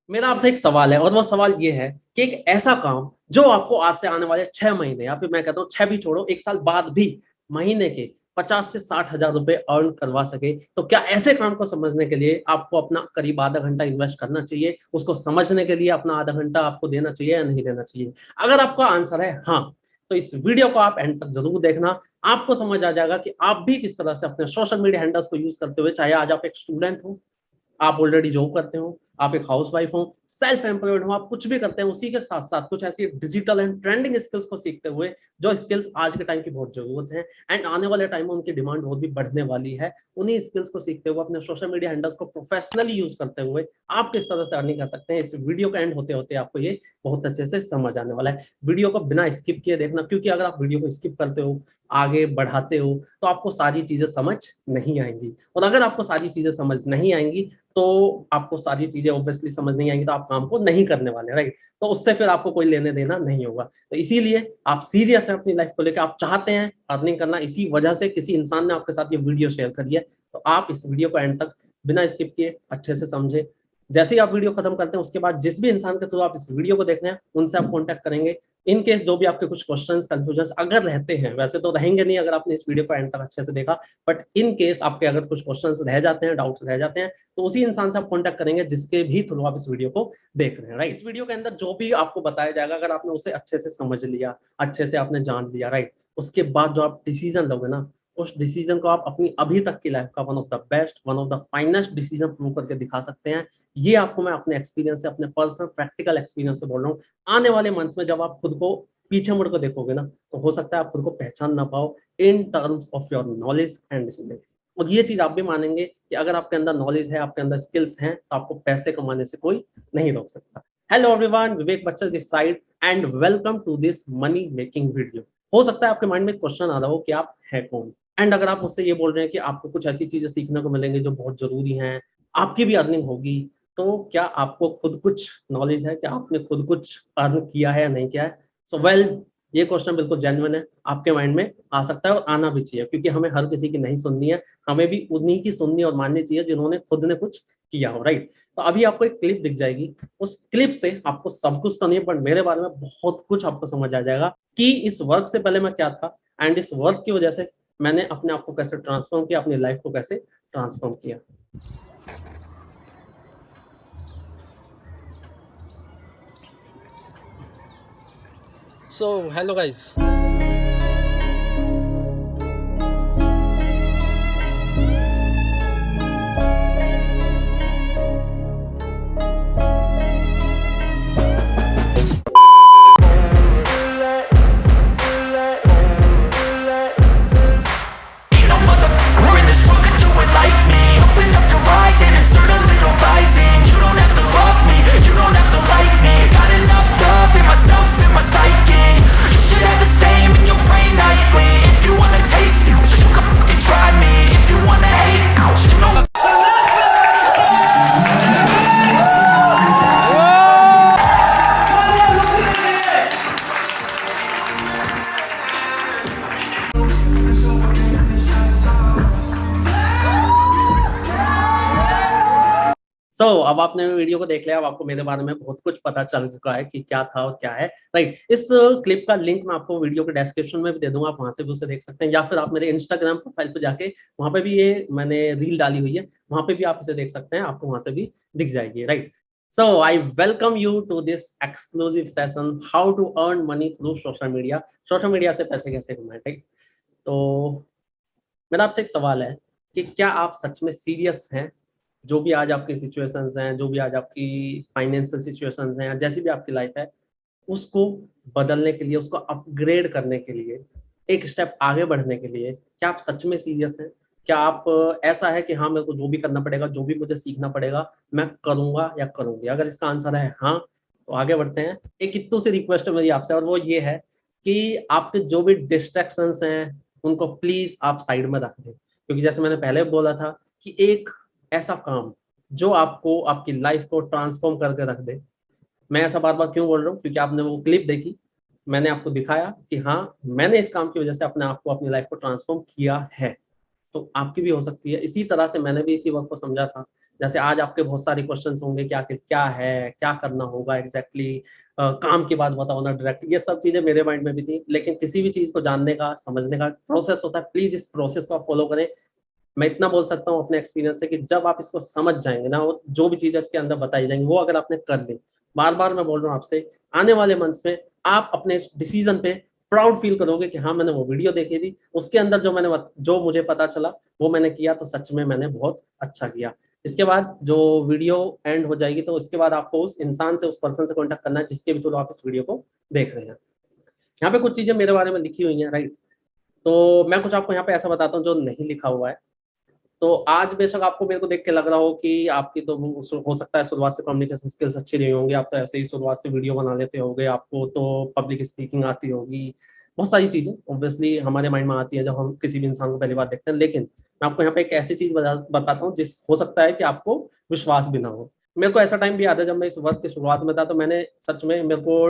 मेरा आपसे एक सवाल है और वो सवाल ये है कि एक ऐसा काम जो आपको आज से आने वाले 6 महीने या फिर मैं कहता हूँ 6 भी छोड़ो 1 साल बाद भी महीने के 50 से 60 हजार रुपए अर्न करवा सके, तो क्या ऐसे काम को समझने के लिए आपको अपना करीब आधा घंटा इन्वेस्ट करना चाहिए? उसको समझने के लिए अपना आधा घंटा आपको देना चाहिए या नहीं देना चाहिए? अगर आपका आंसर है हाँ, तो इस वीडियो को आप एंड तक जरूर देखना। आपको समझ आ जाएगा कि आप भी किस तरह से अपने सोशल मीडिया हैंडल्स को यूज करते हुए, चाहे आज आप एक स्टूडेंट हो, आप ऑलरेडी जॉब करते हो, आप एक हाउसवाइफ हो, सेल्फ एम्प्लॉयड हो, आप कुछ भी करते हैं, उसी के साथ साथ कुछ ऐसी डिजिटल एंड ट्रेंडिंग स्किल्स को सीखते हुए, जो स्किल्स आज के टाइम की बहुत जरूरत है एंड आने वाले टाइम में उनकी डिमांड और भी बढ़ने वाली है। उन्हीं स्किल्स को सीखते हुए अपने सोशल मीडिया हैंडल्स को प्रोफेशनली यूज करते हुए आप किस तरह से अर्निंग कर सकते हैं, इस वीडियो का एंड होते होते आपको ये बहुत अच्छे से समझ आने वाला है। वीडियो को बिना स्किप किए देखना, क्योंकि अगर आप वीडियो को स्किप करते हो, आगे बढ़ाते हो, तो आपको सारी चीजें समझ नहीं आएंगी, और अगर आपको सारी चीजें समझ नहीं आएंगी तो आपको सारी चीजें ऑब्वियसली समझ नहीं आएंगी, तो आप काम को नहीं करने वाले, राइट? तो उससे फिर आपको कोई लेने देना नहीं होगा। तो इसीलिए आप सीरियस है अपनी लाइफ को लेकर, आप चाहते हैं अर्निंग करना, इसी वजह से किसी इंसान ने आपके साथ ये वीडियो शेयर करी है, तो आप इस वीडियो को एंड तक बिना स्किप किए अच्छे से समझे। जैसे ही आप वीडियो खत्म करते हैं उसके बाद जिस भी इंसान के थ्रू आप इस वीडियो को देख रहे हैं उनसे आप कॉन्टैक्ट करेंगे। इन केस जो भी आपके कुछ क्वेश्चंस कंफ्यूजन अगर रहते हैं, वैसे तो रहेंगे नहीं अगर आपने इस वीडियो को एंड तक अच्छे से देखा, बट इन केस आपके अगर कुछ क्वेश्चंस रह जाते हैं, डाउट्स रह जाते हैं, तो उसी इंसान से आप कॉन्टैक्ट करेंगे जिसके भी थ्रू आप इस वीडियो को देख रहे हैं, राइट? इस वीडियो के अंदर जो भी आपको बताया जाएगा, अगर आपने उसे अच्छे से समझ लिया, अच्छे से आपने जान लिया, राइट, उसके बाद जो आप डिसीजन लोगे ना, उस डिसीजन को आप अपनी अभी तक की लाइफ का one of the best, one of the finest decision prove करके दिखा सकते हैं। ये आपको मैं अपने एक्सपीरियंस से, अपने पर्सनल प्रैक्टिकल एक्सपीरियंस से बोल रहा हूँ। आने वाले मंथ्स में जब आप खुद को पीछे मुड़ कर देखोगे ना, तो हो सकता है आप खुद को पहचान ना पाओ in terms of your knowledge and skills. और ये चीज आप भी मानेंगे कि अगर आपके अंदर नॉलेज है, आपके अंदर स्किल्स हैं, तो आपको पैसे कमाने से कोई नहीं रोक सकता। Hello everyone, Vivek Bachchan this side and welcome to this money making video. हो सकता है आपके माइंड में क्वेश्चन आ रहा हो कि आप है कौन, एंड अगर आप मुझसे ये बोल रहे हैं कि आपको कुछ ऐसी चीजें सीखने को मिलेंगी जो बहुत जरूरी हैं, आपकी भी अर्निंग होगी, तो क्या आपको खुद कुछ नॉलेज है? क्या आपने खुद कुछ अर्न किया है या नहीं किया है? सो वेल, ये क्वेश्चन बिल्कुल जेन्युइन है, आपके माइंड में आ सकता है और आना भी चाहिए, क्योंकि हमें हर किसी की नहीं सुननी है, हमें भी उन्हीं की सुननी और माननी चाहिए जिन्होंने खुद ने कुछ किया हो, राइट? तो अभी आपको एक क्लिप दिख जाएगी, उस क्लिप से आपको सब कुछ तो नहीं, पर मेरे बारे में बहुत कुछ आपको समझ आ जाएगा कि इस वर्क से पहले मैं क्या था एंड इस वर्क की वजह से मैंने अपने आप को कैसे ट्रांसफॉर्म किया, अपनी लाइफ को कैसे ट्रांसफॉर्म किया। So, hello guys. Ain't no motherfucker in this world could do it like me. Open up your eyes and insert a little rising. You don't have to love me, you don't have to like me. Got enough love in myself, in my psyche. You should have the same in your brain nightly. If you wanna taste it, you can fucking try me. If you wanna hate, you know अब आपने video को देख लिया, अब आपको मेरे बारे में बहुत कुछ पता चल चुका है कि क्या था और क्या है, राइट? इस क्लिप का लिंक मैं आपको वीडियो के डिस्क्रिप्शन में भी दे दूंगा, आप वहां से भी उसे देख सकते हैं, या फिर आप मेरे इंस्टाग्राम प्रोफाइल पे जाके वहां पे भी ये मैंने रील डाली हुई है, वहां पे भी आप इसे देख सकते हैं, आपको वहां से भी दिख जाएगी, right? So I welcome you to this exclusive session, how to earn money through social media. Social media से पैसे कैसे कमाएं, राइट? तो मेरा आपसे एक सवाल है कि क्या आप सच में सीरियस हैं? जो भी आज आपकी सिचुएशंस हैं, जो भी आज आपकी फाइनेंशियल सिचुएशंस हैं, या जैसी भी आपकी लाइफ है, उसको बदलने के लिए, उसको अपग्रेड करने के लिए, एक स्टेप आगे बढ़ने के लिए, क्या आप सच में सीरियस हैं? क्या आप ऐसा है कि हाँ, मेरे को जो भी करना पड़ेगा, जो भी मुझे सीखना पड़ेगा, मैं करूंगा या करूंगी? अगर इसका आंसर है हाँ, तो आगे बढ़ते हैं। एक इतनी सी रिक्वेस्ट है मेरी आपसे, और वो ये है कि आपके जो भी डिस्ट्रैक्शंस हैं उनको प्लीज आप साइड में रख दें, क्योंकि जैसे मैंने पहले बोला था कि एक ऐसा काम जो आपको आपकी लाइफ को ट्रांसफॉर्म करके रख दे। मैं ऐसा बार बार क्यों बोल रहा हूँ? क्योंकि आपने वो क्लिप देखी, मैंने आपको दिखाया कि हाँ, मैंने इस काम की वजह से अपने आप को, अपनी लाइफ को ट्रांसफॉर्म किया है, तो आपकी भी हो सकती है। इसी तरह से मैंने भी इसी वक्त को समझा था जैसे आज आपके बहुत सारे क्वेश्चंस होंगे कि आखिर क्या है, क्या करना होगा एग्जैक्टली, काम के बाद बताओ ना डायरेक्ट, ये सब चीजें मेरे माइंड में भी थी। लेकिन किसी भी चीज को जानने का, समझने का प्रोसेस होता है, प्लीज इस प्रोसेस को आप फॉलो करें। मैं इतना बोल सकता हूँ अपने एक्सपीरियंस से कि जब आप इसको समझ जाएंगे ना, और जो भी चीजें इसके अंदर बताई जाएंगी वो अगर आपने कर ली, बार बार मैं बोल रहा हूँ आपसे, आने वाले मंथ्स में आप अपने डिसीजन पे प्राउड फील करोगे कि हाँ मैंने वो वीडियो देखी थी, उसके अंदर जो मुझे पता चला वो मैंने किया, तो सच में मैंने बहुत अच्छा किया। इसके बाद जो वीडियो एंड हो जाएगी तो उसके बाद आपको उस इंसान से, उस पर्सन से कॉन्टेक्ट करना है जिसके भी थ्रू आप इस वीडियो को देख रहे हैं। यहाँ पे कुछ चीजें मेरे बारे में लिखी हुई हैं, राइट। तो मैं कुछ आपको यहाँ पे ऐसा बताता हूँ जो नहीं लिखा हुआ है। तो आज बेशक आपको मेरे को देख के लग रहा हो कि आपकी तो हो सकता है शुरुआत से कम्युनिकेशन स्किल्स अच्छी रही होंगी, आप तो ऐसे ही शुरुआत से वीडियो बना लेते होंगे, आपको तो पब्लिक स्पीकिंग आती होगी, बहुत सारी चीजें ऑब्वियसली हमारे माइंड में आती है जब हम किसी भी इंसान को पहली बार देखते हैं। लेकिन मैं आपको यहाँ पे एक ऐसी चीज बताता हूँ जिस हो सकता है कि आपको विश्वास भी ना हो। मेरे को ऐसा टाइम भी याद है जब मैं इस वर्क की शुरुआत में था, तो मैंने सच में, मेरे को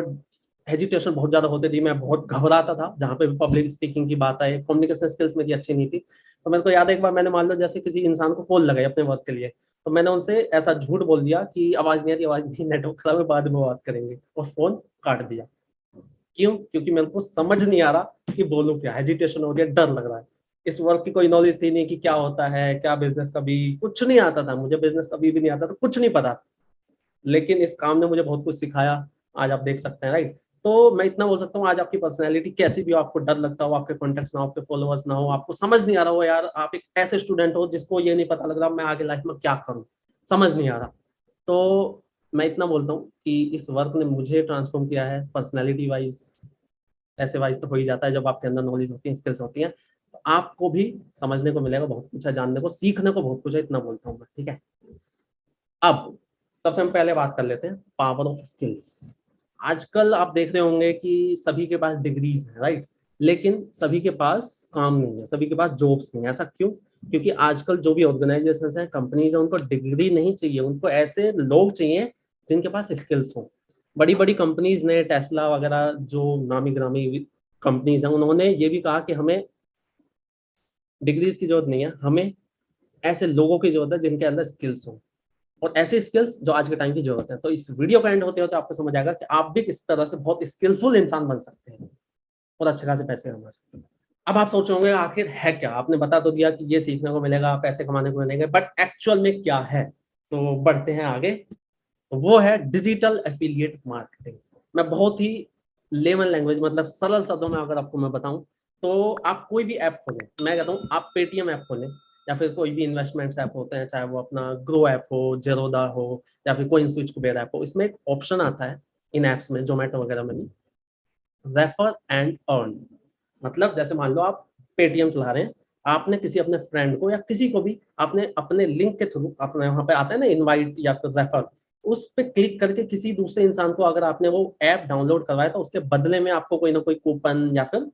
हेजिटेशन बहुत ज्यादा होती थी, मैं बहुत घबराता था जहाँ पे भी पब्लिक स्पीकिंग की बात आए, कम्युनिकेशन स्किल्स मेरी अच्छी नहीं थी। तो मेरे को याद है एक बार मैंने मान लो जैसे किसी इंसान को कॉल लगाई अपने वर्क के लिए, तो मैंने उनसे ऐसा झूठ बोल दिया कि आवाज नहीं आ रही, आवाज नहीं, नेटवर्क खराब है, बाद में बात करेंगे, और फोन काट दिया। क्यों? क्योंकि मेरे को समझ नहीं आ रहा कि बोलूं क्या, हेजिटेशन हो रही है, डर लग रहा है। इस वर्क की कोई नॉलेज थी नहीं कि क्या होता है, क्या बिजनेस का भी कुछ नहीं आता था, मुझे बिजनेस कभी भी नहीं आता था, कुछ नहीं पता। लेकिन इस काम ने मुझे बहुत कुछ सिखाया, आज आप देख सकते हैं, राइट। तो मैं इतना बोल सकता हूँ, आज आपकी पर्सनैलिटी कैसी भी हो, आपको डर लगता हो, आपके कॉन्टेक्ट ना हो, आपके फॉलोअर्स ना हो, आपको समझ नहीं आ रहा हो यार, आप एक ऐसे स्टूडेंट हो जिसको ये नहीं पता लग रहा मैं आगे लाइफ में क्या करूँ, समझ नहीं आ रहा, तो मैं इतना बोलता हूँ कि इस वर्क ने मुझे ट्रांसफॉर्म किया है पर्सनैलिटी वाइज। ऐसे वाइज तो हो ही जाता है जब आपके अंदर नॉलेज होती है, स्किल्स होती हैं, तो आपको भी समझने को मिलेगा बहुत कुछ है, जानने को, सीखने को बहुत कुछ है, इतना बोलता हूँ मैं, ठीक है। अब सबसे हम पहले बात कर लेते हैं पावर ऑफ स्किल्स। आजकल आप देख रहे होंगे कि सभी के पास डिग्रीज है, राइट, लेकिन सभी के पास काम नहीं है, सभी के पास जॉब्स नहीं है। ऐसा क्यों? क्योंकि आजकल जो भी ऑर्गेनाइजेशन है, कंपनीज है, उनको डिग्री नहीं चाहिए, उनको ऐसे लोग चाहिए जिनके पास स्किल्स हो। बड़ी बड़ी कंपनीज ने, टेस्ला वगैरह जो नामी ग्रामी कंपनीज हैं, उन्होंने ये भी कहा कि हमें डिग्रीज की जरूरत नहीं है, हमें ऐसे लोगों की जरूरत है जिनके अंदर स्किल्स हो, और ऐसे स्किल्स जो आज के टाइम की जरूरत है। तो इस वीडियो का एंड होते होते आपको समझ आएगा कि आप भी किस तरह से बहुत स्किलफुल इंसान बन सकते हैं और अच्छे खासे पैसे कमा सकते हैं। अब आप सोच होंगे आखिर है क्या, आपने बता तो दिया कि ये सीखने को मिलेगा, पैसे कमाने को मिलेंगे, बट एक्चुअल में क्या है? तो बढ़ते हैं आगे। तो वो है डिजिटल एफिलिएट मार्केटिंग। मैं बहुत ही लेमन लैंग्वेज, मतलब सरल शब्दों में अगर आपको मैं बताऊं, तो आप कोई भी ऐप खोलें, मैं कहता हूँ आप पेटीएम ऐप खोलें, या फिर कोई भी इन्वेस्टमेंट्स ऐप होते हैं, चाहे वो अपना ग्रो ऐप हो, जेरोदा हो, या फिर कोई स्विच कुबेर ऐप हो, इसमें एक ऑप्शन आता है इन ऐप्स में, जोमेटो वगैरह में भी, रेफर एंड अर्न। मतलब जैसे मान लो आप पेटीएम चला रहे हैं, आपने किसी अपने फ्रेंड को या किसी को भी आपने अपने लिंक के थ्रू, अपने वहां पे आता है ना इनवाइट या फिर रेफर, उस पे क्लिक करके किसी दूसरे इंसान को अगर आपने वो ऐप डाउनलोड करवाया, तो उसके बदले में आपको कोई ना कोई कूपन या फिर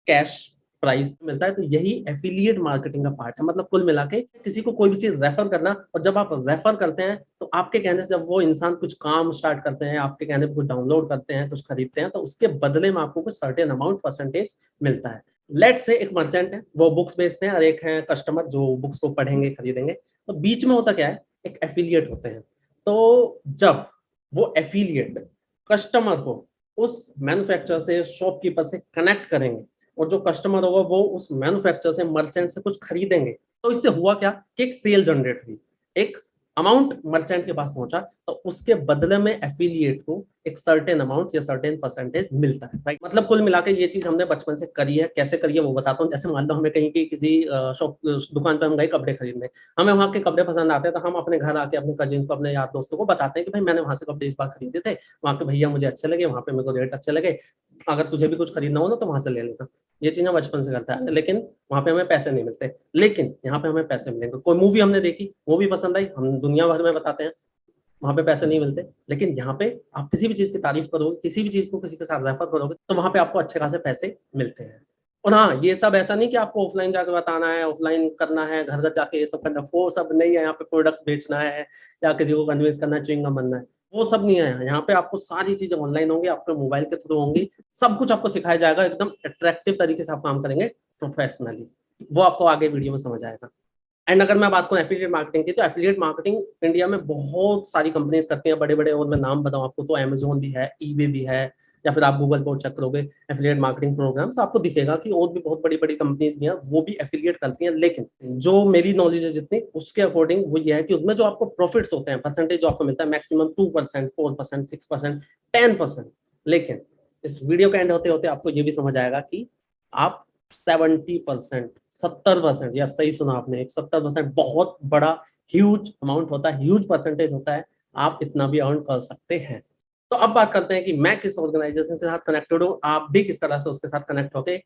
कैश प्राइस मिलता है। तो यही एफिलिएट मार्केटिंग का पार्ट है। मतलब कुल मिला के किसी को कोई भी चीज रेफर करना, और जब आप रेफर करते हैं तो आपके कहने से जब वो इंसान कुछ काम स्टार्ट करते हैं, आपके कहने पर कुछ डाउनलोड करते हैं, कुछ खरीदते हैं, तो उसके बदले में आपको कुछ सर्टेन अमाउंट परसेंटेज मिलता है। लेट से एक मर्चेंट है, वो बुक्स बेचते हैं, और एक है कस्टमर जो बुक्स को पढ़ेंगे, खरीदेंगे। तो बीच में होता क्या है, एक एफिलिएट होते हैं। तो जब वो एफिलिएट कस्टमर को उस मैन्युफैक्चरर से, शॉपकीपर से कनेक्ट करेंगे, और जो कस्टमर होगा वो उस मैन्युफैक्चरर से, मर्चेंट से कुछ खरीदेंगे, तो इससे हुआ क्या कि एक सेल जनरेट हुई, एक अमाउंट मर्चेंट के पास पहुंचा, तो उसके बदले में एफिलिएट को एक सर्टेन अमाउंट या सर्टेन परसेंटेज मिलता है, राइट। मतलब कुल मिलाकर ये चीज हमने बचपन से करी है। कैसे करी है वो बताता हूँ। जैसे मान लो हमें कहीं की किसी शॉप, दुकान पर हम गए कपड़े खरीदने, हमें वहां के कपड़े पसंद आते हैं, तो हम अपने घर आके अपने कजिन्स को, अपने यार दोस्तों को बताते हैं कि भाई मैंने वहां से कपड़े इस बार खरीदे थे, वहां के भैया मुझे अच्छे लगे, वहां पे मेरे को रेट अच्छे लगे, अगर तुझे भी कुछ खरीदना हो ना तो वहां से ले लेना। ये चीजें बचपन से करता है, लेकिन वहां पे हमें पैसे नहीं मिलते। लेकिन यहाँ पे हमें पैसे मिलेंगे। कोई मूवी हमने देखी, मूवी पसंद आई, हम दुनिया भर में बताते हैं, वहां पे पैसे नहीं मिलते। लेकिन यहाँ पे आप किसी भी चीज की तारीफ करोगे, किसी भी चीज को किसी के साथ रेफर करोगे, तो वहां पे आपको अच्छे खासे पैसे मिलते हैं। और हाँ, ये सब ऐसा नहीं कि आपको ऑफलाइन जाके बताना है, ऑफलाइन करना है, घर घर जाके ये सब करना, वो सब नहीं है। यहाँ पे प्रोडक्ट्स बेचना है या किसी को कन्विंस करना है, च्युइंगम बनना है, वो सब नहीं है। यहाँ पे आपको सारी चीजें ऑनलाइन होंगी, आपके मोबाइल के थ्रू होंगी, सब कुछ आपको सिखाया जाएगा, एकदम अट्रैक्टिव तरीके से आप काम करेंगे, प्रोफेशनली। वो आपको आगे वीडियो में समझ आएगा। एंड अगर मैं बात करूँ एफिलिएट मार्केटिंग की, तो एफिलिएट मार्केटिंग इंडिया में बहुत सारी कंपनीज करती हैं, बड़े बड़े, और मैं नाम बताऊं आपको तो अमेजोन भी है, ईबे भी है, या फिर आप गूगल पर चेक करोगे एफिलिएट मार्केटिंग प्रोग्राम, तो आपको दिखेगा कि और भी बहुत बड़ी बड़ी कंपनीज भी हैं, वो भी एफिलिएट करती हैं। लेकिन जो मेरी नॉलेज है जितनी, उसके अकॉर्डिंग वो ये है कि उसमें जो आपको प्रॉफिट्स होते हैं, परसेंटेज जो आपको मिलता है मैक्सिमम 2%, 4%, 6%, 10%। लेकिन इस वीडियो के एंड होते होते आपको ये भी समझ आएगा कि आप 70%, 70%, या सही सुना आपने, एक 70% बहुत बड़ा ह्यूज अमाउंट होता है, ह्यूज परसेंटेज होता है, आप इतना भी अर्न कर सकते हैं। तो अब बात करते हैं कि मैं किस ऑर्गेनाइजेशन के साथ कनेक्टेड हूँ, आप भी किस तरह से उसके साथ कनेक्ट होके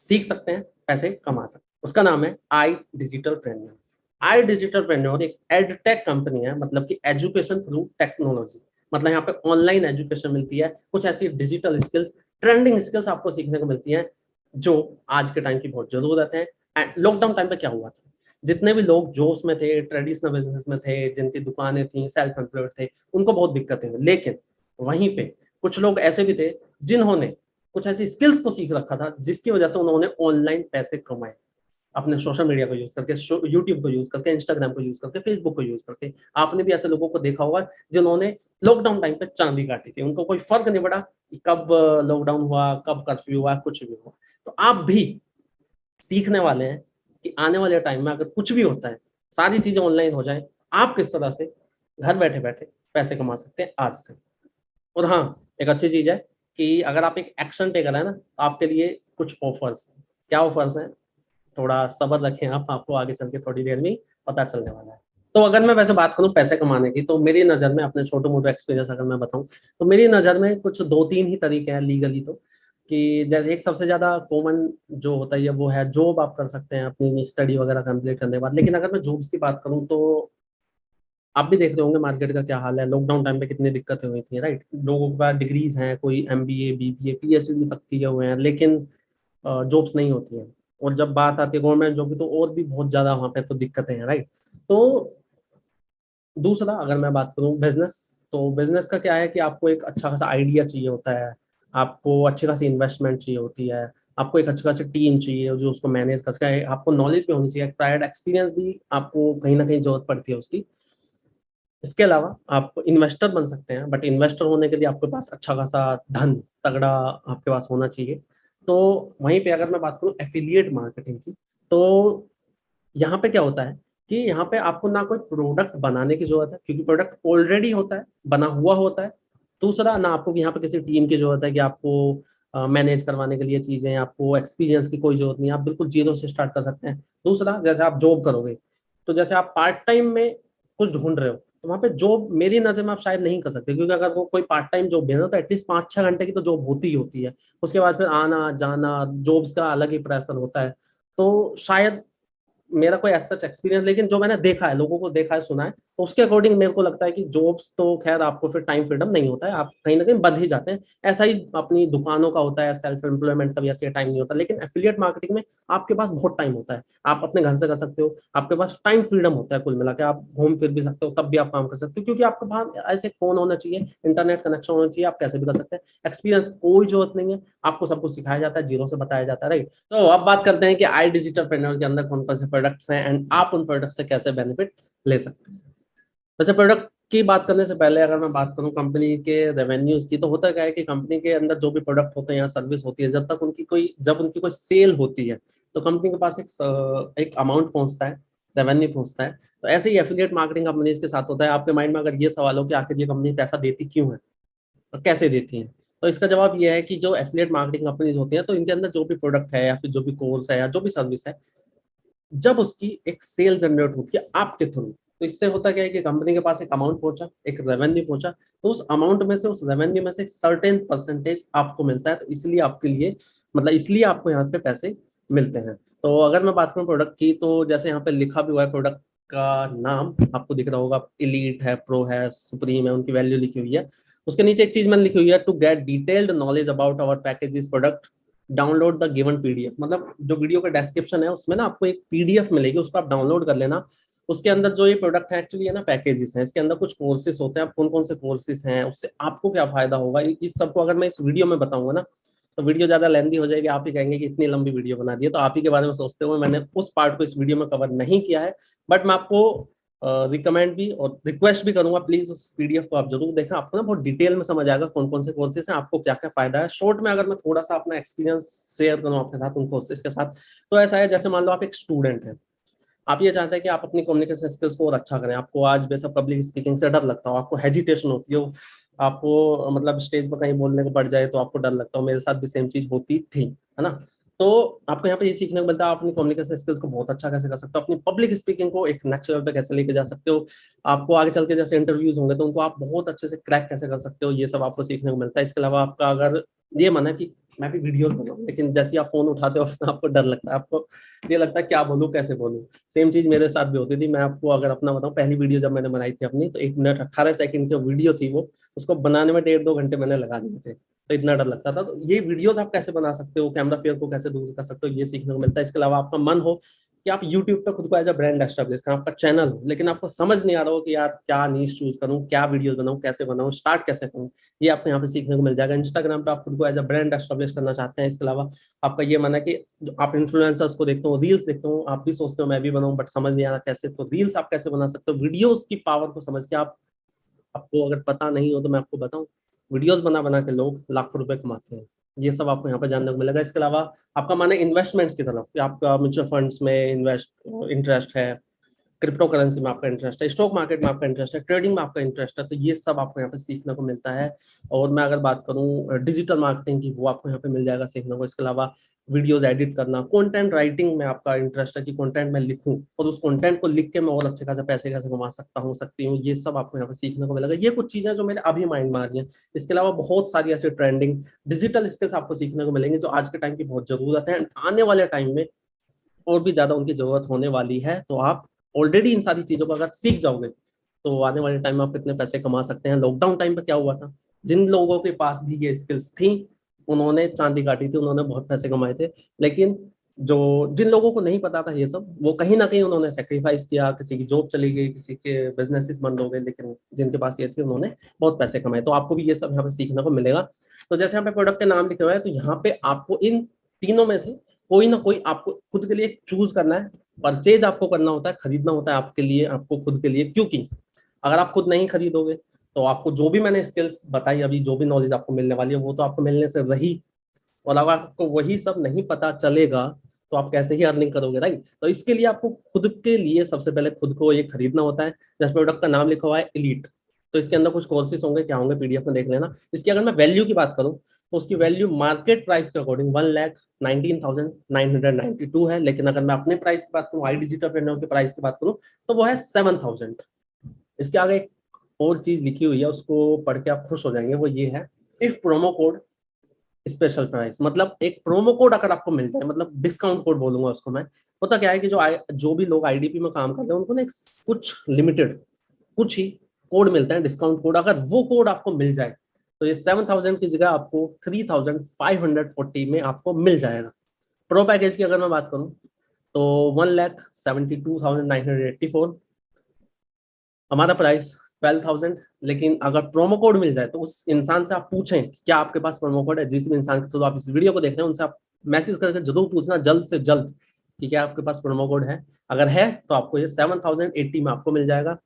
सीख सकते हैं, पैसे कमा सकते हैं। उसका नाम है आई डिजिटल प्रेन्योर। आई डिजिटल प्रेन्योर एक एडटेक कंपनी है, मतलब कि एजुकेशन थ्रू टेक्नोलॉजी। मतलब यहाँ पे ऑनलाइन एजुकेशन मिलती है, कुछ ऐसी डिजिटल स्किल्स, ट्रेंडिंग स्किल्स आपको सीखने को मिलती हैं जो आज के टाइम की बहुत जरूरत है। एंड लॉकडाउन टाइम पे क्या हुआ था, जितने भी लोग जो उसमें थे, ट्रेडिशनल बिजनेस में थे, जिनकी दुकानें थी, सेल्फ एम्प्लॉयड थे, उनको बहुत दिक्कतें हुई। लेकिन वहीं पे कुछ लोग ऐसे भी थे जिन्होंने कुछ ऐसी स्किल्स को सीख रखा था, जिसकी वजह से उन्होंने ऑनलाइन पैसे कमाए, अपने सोशल मीडिया को यूज करके, यूट्यूब को यूज करके, इंस्टाग्राम को यूज करके, फेसबुक को यूज करके। आपने भी ऐसे लोगों को देखा होगा जिन्होंने लॉकडाउन टाइम पे चांदी काटी थी, उनको कोई फर्क नहीं पड़ा कि कब लॉकडाउन हुआ, कब कर्फ्यू हुआ, कुछ भी हुआ। तो आप भी सीखने वाले हैं कि आने वाले टाइम में अगर कुछ भी होता है, सारी चीजें ऑनलाइन हो जाए, आप किस तरह से घर बैठे बैठे पैसे कमा सकते हैं आज से। और हाँ, एक अच्छी चीज है कि अगर आप एक एक्शन टेकर है ना, तो आपके लिए कुछ ऑफर्स हैं। क्या ऑफर्स हैं, थोड़ा सब्र रखें आप, आपको आगे चल के थोड़ी देर में पता चलने वाला है। तो अगर मैं वैसे बात करूं पैसे कमाने की, तो मेरी नज़र में, अपने छोटे मोटे एक्सपीरियंस अगर मैं बताऊं, तो मेरी नज़र में कुछ दो तीन ही तरीके हैं लीगली। तो कि जैसे एक सबसे ज़्यादा कॉमन जो होता है वो है जॉब आप कर सकते हैं अपनी स्टडी वगैरह कंप्लीट करने के बाद। लेकिन अगर मैं जॉब्स की बात करूं, तो आप भी देख रहे होंगे मार्केट का क्या हाल है, लॉकडाउन टाइम पे कितनी दिक्कतें हुई थी, राइट। लोगों के पास डिग्रीज हैं, कोई एमबीए, बीबीए, पीएचडी तक किए हुए हैं, लेकिन जॉब्स नहीं होती हैं। और जब बात आती है गवर्नमेंट जॉब की, तो और भी बहुत ज्यादा वहां पे तो दिक्कतें हैं, राइट। तो दूसरा, अगर मैं बात करूं बिजनेस, तो बिजनेस का क्या है कि आपको एक अच्छा खासा आइडिया चाहिए होता है, आपको अच्छी खासी इन्वेस्टमेंट चाहिए होती है, आपको एक अच्छी खासी टीम चाहिए जो उसको मैनेज कर सके, आपको नॉलेज भी होनी चाहिए, प्रायर एक्सपीरियंस भी आपको कहीं ना कहीं जरूरत पड़ती है उसकी। इसके अलावा आप इन्वेस्टर बन सकते हैं, बट इन्वेस्टर होने के लिए आपके पास अच्छा खासा धन, तगड़ा आपके पास होना चाहिए। तो वहीं पे अगर मैं बात करूं एफिलिएट मार्केटिंग की, तो यहाँ पे क्या होता है कि यहाँ पे आपको ना कोई प्रोडक्ट बनाने की जरूरत है, क्योंकि प्रोडक्ट ऑलरेडी होता है, बना हुआ होता है। दूसरा, ना आपको यहाँ पे किसी टीम की जरूरत है कि आपको मैनेज करवाने के लिए चीजें, आपको एक्सपीरियंस की कोई जरूरत नहीं है, आप बिल्कुल जीरो से स्टार्ट कर सकते हैं। दूसरा, जैसे आप जॉब करोगे, तो जैसे आप पार्ट टाइम में कुछ ढूंढ रहे हो, तो वहाँ पे जॉब मेरी नजर में आप शायद नहीं कर सकते, क्योंकि अगर वो कोई पार्ट टाइम जॉब भी है ना, तो एटलीस्ट 5-6 घंटे की तो जॉब होती ही होती है। उसके बाद फिर आना जाना, जॉब्स का अलग ही प्रेशर होता है। तो शायद मेरा कोई ऐसा सच एक्सपीरियंस, लेकिन जो मैंने देखा है, लोगों को देखा है, सुना है, तो उसके अकॉर्डिंग मेरे को लगता है कि जॉब्स तो खैर आपको फिर टाइम फ्रीडम नहीं होता है, आप कहीं ना कहीं बंध ही जाते हैं। ऐसा ही अपनी दुकानों का होता है, सेल्फ एम्प्लॉयमेंट का भी ऐसे टाइम नहीं होता। लेकिन एफिलिएट मार्केटिंग में आपके पास बहुत टाइम होता है, आप अपने घर से कर सकते हो, आपके पास टाइम फ्रीडम होता है, कुल मिला के आप घूम फिर भी सकते हो, तब भी आप काम कर सकते हो, क्योंकि आपके पास ऐसे फोन होना चाहिए, इंटरनेट कनेक्शन होना चाहिए, आप कैसे भी कर सकते हैं। एक्सपीरियंस कोई जरूरत नहीं है, आपको सब कुछ सिखाया जाता है, जीरो से बताया जाता है, राइट। तो अब बात करते हैं कि आई डिजिटल प्रेन्योर के अंदर कौन कौन से प्रोडक्ट्स हैं एंड आप उन प्रोडक्ट से कैसे बेनिफिट ले सकते हैं। वैसे प्रोडक्ट की बात करने से पहले अगर मैं बात करूं कंपनी के रेवेन्यूज की, तो होता क्या है कि कंपनी के अंदर जो भी प्रोडक्ट होते हैं या सर्विस होती है, जब उनकी कोई सेल होती है, तो कंपनी के पास एक अमाउंट पहुंचता है, रेवेन्यू पहुंचता है। तो ऐसे ही एफिलिएट मार्केटिंग कंपनीज के साथ होता है। आपके माइंड में अगर ये सवाल हो कि आखिर ये कंपनी पैसा देती क्यों है और कैसे देती हैं, तो इसका जवाब ये है कि जो एफिलिएट मार्केटिंग कंपनीज होती हैं, तो इनके अंदर जो भी प्रोडक्ट है या फिर जो भी कोर्स है या जो भी सर्विस है, जब उसकी एक सेल जनरेट होती है आपके थ्रू, तो इससे होता क्या है कि कंपनी के पास एक अमाउंट पहुंचा, एक रेवेन्यू पहुंचा, तो उस अमाउंट में से, उस रेवेन्यू में से सर्टेन परसेंटेज आपको मिलता है। तो इसलिए आपके लिए, मतलब इसलिए आपको यहाँ पे पैसे मिलते हैं। तो अगर मैं बात करूँ प्रोडक्ट की, तो जैसे यहाँ पे लिखा भी हुआ है, प्रोडक्ट का नाम आपको दिख रहा होगा, इलीट है, प्रो है, सुप्रीम है, उनकी वैल्यू लिखी हुई है। उसके नीचे एक चीज मैंने लिखी हुई है, to get detailed knowledge about our package product download the given PDF. मतलब जो वीडियो का डिस्क्रिप्शन है उसमें ना आपको एक पीडीएफ मिलेगी, उसको आप डाउनलोड कर लेना। उसके अंदर जो ये प्रोडक्ट है एक्चुअली है ना, पैकेजेस हैं, इसके अंदर कुछ कोर्सेज होते हैं, आप कौन कौन से कोर्सेज हैं, उससे आपको क्या फायदा होगा, इस सबको अगर मैं इस वीडियो में बताऊंगा ना, तो वीडियो ज्यादा लेंदी हो जाएगी, आप ही कहेंगे कि इतनी लंबी वीडियो बना दी है। तो आप ही के बारे में सोचते हुए मैंने उस पार्ट को इस वीडियो में कवर नहीं किया है, बट मैं आपको रिकमेंड भी और रिक्वेस्ट भी करूंगा, प्लीज उस पीडीएफ को आप जरूर देखें। आपको ना बहुत डिटेल में समझ आएगा कौन कौन से कोर्सेज हैं, आपको क्या क्या फायदा है। शॉर्ट में अगर मैं थोड़ा सा अपना एक्सपीरियंस शेयर करूँ आपके साथ उन कोर्सेज के साथ, तो ऐसा है जैसे मान लो आप एक स्टूडेंट है, आप ये चाहते हैं कि आप अपनी कम्युनिकेशन स्किल्स को और अच्छा करें, आपको आज बेशक पब्लिक स्पीकिंग से डर लगता हो, आपको हेजिटेशन होती हो, आपको मतलब स्टेज पर कहीं बोलने को पड़ जाए तो आपको डर लगता हो, मेरे साथ भी सेम चीज होती थी, है ना। तो आपको यहाँ पे ये सीखने को मिलता है आप अपनी कम्युनिकेशन स्किल्स को बहुत अच्छा कैसे कर सकते हो, अपनी पब्लिक स्पीकिंग को एक नेक्स्ट लेवल पे कैसे लेके जा सकते हो, आपको आगे चल के जैसे इंटरव्यूज होंगे तो उनको आप बहुत अच्छे से क्रैक कैसे कर सकते हो, ये सब आपको सीखने को मिलता है। इसके अलावा आपका अगर ये मन है कि मैं भी वीडियोस बनाऊं, लेकिन जैसे ही आप फोन उठाते हो आपको डर लगता है, आपको ये लगता है क्या बोलूं कैसे बोलूं। सेम चीज मेरे साथ भी होती थी। मैं आपको अगर अपना बताऊं, पहली वीडियो जब मैंने बनाई थी अपनी, तो 1 मिनट 18 सेकंड की वीडियो थी वो, उसको बनाने में 1.5-2 घंटे मैंने लगा दिए थे, तो इतना डर लगता था। तो ये वीडियोस आप कैसे बना सकते हो, कैमरा फेयर को कैसे दूर कर सकते हो, ये सीखने को मिलता है। इसके अलावा आपका मन हो कि आप यूट्यूब पे खुद को एज अ ब्रांड एस्टेब्लिश करें, आपका चैनल हो, लेकिन आपको समझ नहीं आ रहा हो कि यार क्या नीश चूज करूं, क्या वीडियोस बनाऊं, कैसे बनाऊं, स्टार्ट कैसे करूं, ये आपको यहाँ पे सीखने को मिल जाएगा। इंस्टाग्राम पे आप खुद को एज अ ब्रांड एस्टेब्लिश करना चाहते हैं, इसके अलावा आपका ये माना कि आप इन्फ्लुएंसर्स को देखते हो, रील्स देखते हो, आप भी सोचते हो मैं भी बनाऊं, बट समझ नहीं आ रहा कैसे, तो रील्स आप कैसे बना सकते हो, वीडियोस की पावर को समझ के आप, आपको अगर पता नहीं हो तो मैं आपको बताऊं, वीडियोस बना बना के लोग लाखों रुपए कमाते हैं, ये सब आपको यहाँ पे जानने को मिलेगा। इसके अलावा आपका माने इन्वेस्टमेंट्स की तरफ कि आपका म्यूचुअल फंड्स में इन्वेस्ट इंटरेस्ट है, क्रिप्टो करेंसी में आपका इंटरेस्ट है, स्टॉक मार्केट में आपका इंटरेस्ट है, ट्रेडिंग में आपका इंटरेस्ट है, तो ये सब आपको यहाँ पे सीखने को मिलता है। और मैं अगर बात करूँ डिजिटल मार्केटिंग की, वो आपको यहाँ पे मिल जाएगा सीखने को। इसके अलावा वीडियोस एडिट करना, कंटेंट राइटिंग में आपका इंटरेस्ट है कि कंटेंट मैं लिखूं और उस कंटेंट को लिख के मैं और अच्छे खासे पैसे कैसे कमा सकता हूँ सकती हूँ, ये सब आपको यहाँ पे सीखने को मिलेगा। ये कुछ चीजें जो मेरे अभी माइंड में आ रही हैं। इसके अलावा बहुत सारी ऐसे ट्रेंडिंग डिजिटल स्किल्स आपको सीखने को मिलेंगे जो आज के टाइम की बहुत जरूरत है, आने वाले टाइम में और भी ज्यादा उनकी जरूरत होने वाली है। तो आप ऑलरेडी इन सारी चीजों को अगर सीख जाओगे तो आने वाले टाइम में आप कितने पैसे कमा सकते हैं। लॉकडाउन टाइम पे क्या हुआ था, जिन लोगों के पास भी ये स्किल्स थी उन्होंने चांदी काटी थी, उन्होंने बहुत पैसे कमाए थे। लेकिन जो जिन लोगों को नहीं पता था ये सब, वो कहीं ना कहीं उन्होंने सेक्रीफाइस किया, किसी की जॉब चली गई, किसी के बिजनेसेस बंद हो गए, लेकिन जिनके पास ये थी उन्होंने बहुत पैसे कमाए। तो आपको भी ये सब यहाँ पे सीखने को मिलेगा। तो जैसे यहाँ पे प्रोडक्ट के नाम लिखे हुए हैं, तो यहाँ पे आपको इन तीनों में से कोई ना कोई आपको खुद के लिए चूज करना है, परचेज आपको करना होता है, खरीदना होता है आपके लिए, आपको खुद के लिए। क्योंकि अगर आप खुद नहीं खरीदोगे तो आपको जो भी मैंने स्किल्स बताई अभी, जो भी नॉलेज आपको मिलने वाली है वो तो आपको मिलने से रही, और अगर आपको वही सब नहीं पता चलेगा तो आप कैसे ही अर्निंग करोगे, राइट। तो इसके लिए आपको खुद के लिए सबसे पहले खुद को ये खरीदना होता है। जैसे प्रोडक्ट का नाम लिखा हुआ है एलीट, तो इसके अंदर कुछ कोर्सेज होंगे, क्या होंगे पीडीएफ में देख लेना। इसकी अगर मैं वैल्यू की बात करूं तो उसकी वैल्यू मार्केट प्राइस के अकॉर्डिंग 1,19,992 है, लेकिन अगर मैं अपने प्राइस की बात करूं, आई डिजिटल ट्रेनर के प्राइस की बात करूं, तो वो है 7,000। इसके आगे एक और चीज लिखी हुई है, उसको पढ़ के आप खुश हो जाएंगे, वो ये है if promo code special price. मतलब एक प्रोमो कोड अगर आपको मिल जाए, मतलब डिस्काउंट कोड बोलूंगा उसको मैं। होता क्या है कि जो भी लोग आईडीपी में काम करते हैं उनको ना कुछ लिमिटेड कुछ ही कोड मिलते हैं डिस्काउंट कोड, अगर वो कोड आपको मिल जाए तो ये 7,000 की जगह आपको 3,540 में आपको मिल जाएगा। प्रो पैकेज की अगर मैं बात करूं तो 1,72,984 हमारा प्राइस 12,000। लेकिन अगर प्रोमो कोड मिल जाए तो उस इंसान से आप पूछें कि क्या आपके पास प्रोमो कोड है, जिस भी इंसान के थ्रू आप इस वीडियो को देख रहे हैं उनसे आप मैसेज करके जरूर पूछना जल्द से जल्द कि क्या आपके पास प्रोमो कोड है। अगर है तो आपको ये 7,080 में आपको मिल जाएगा।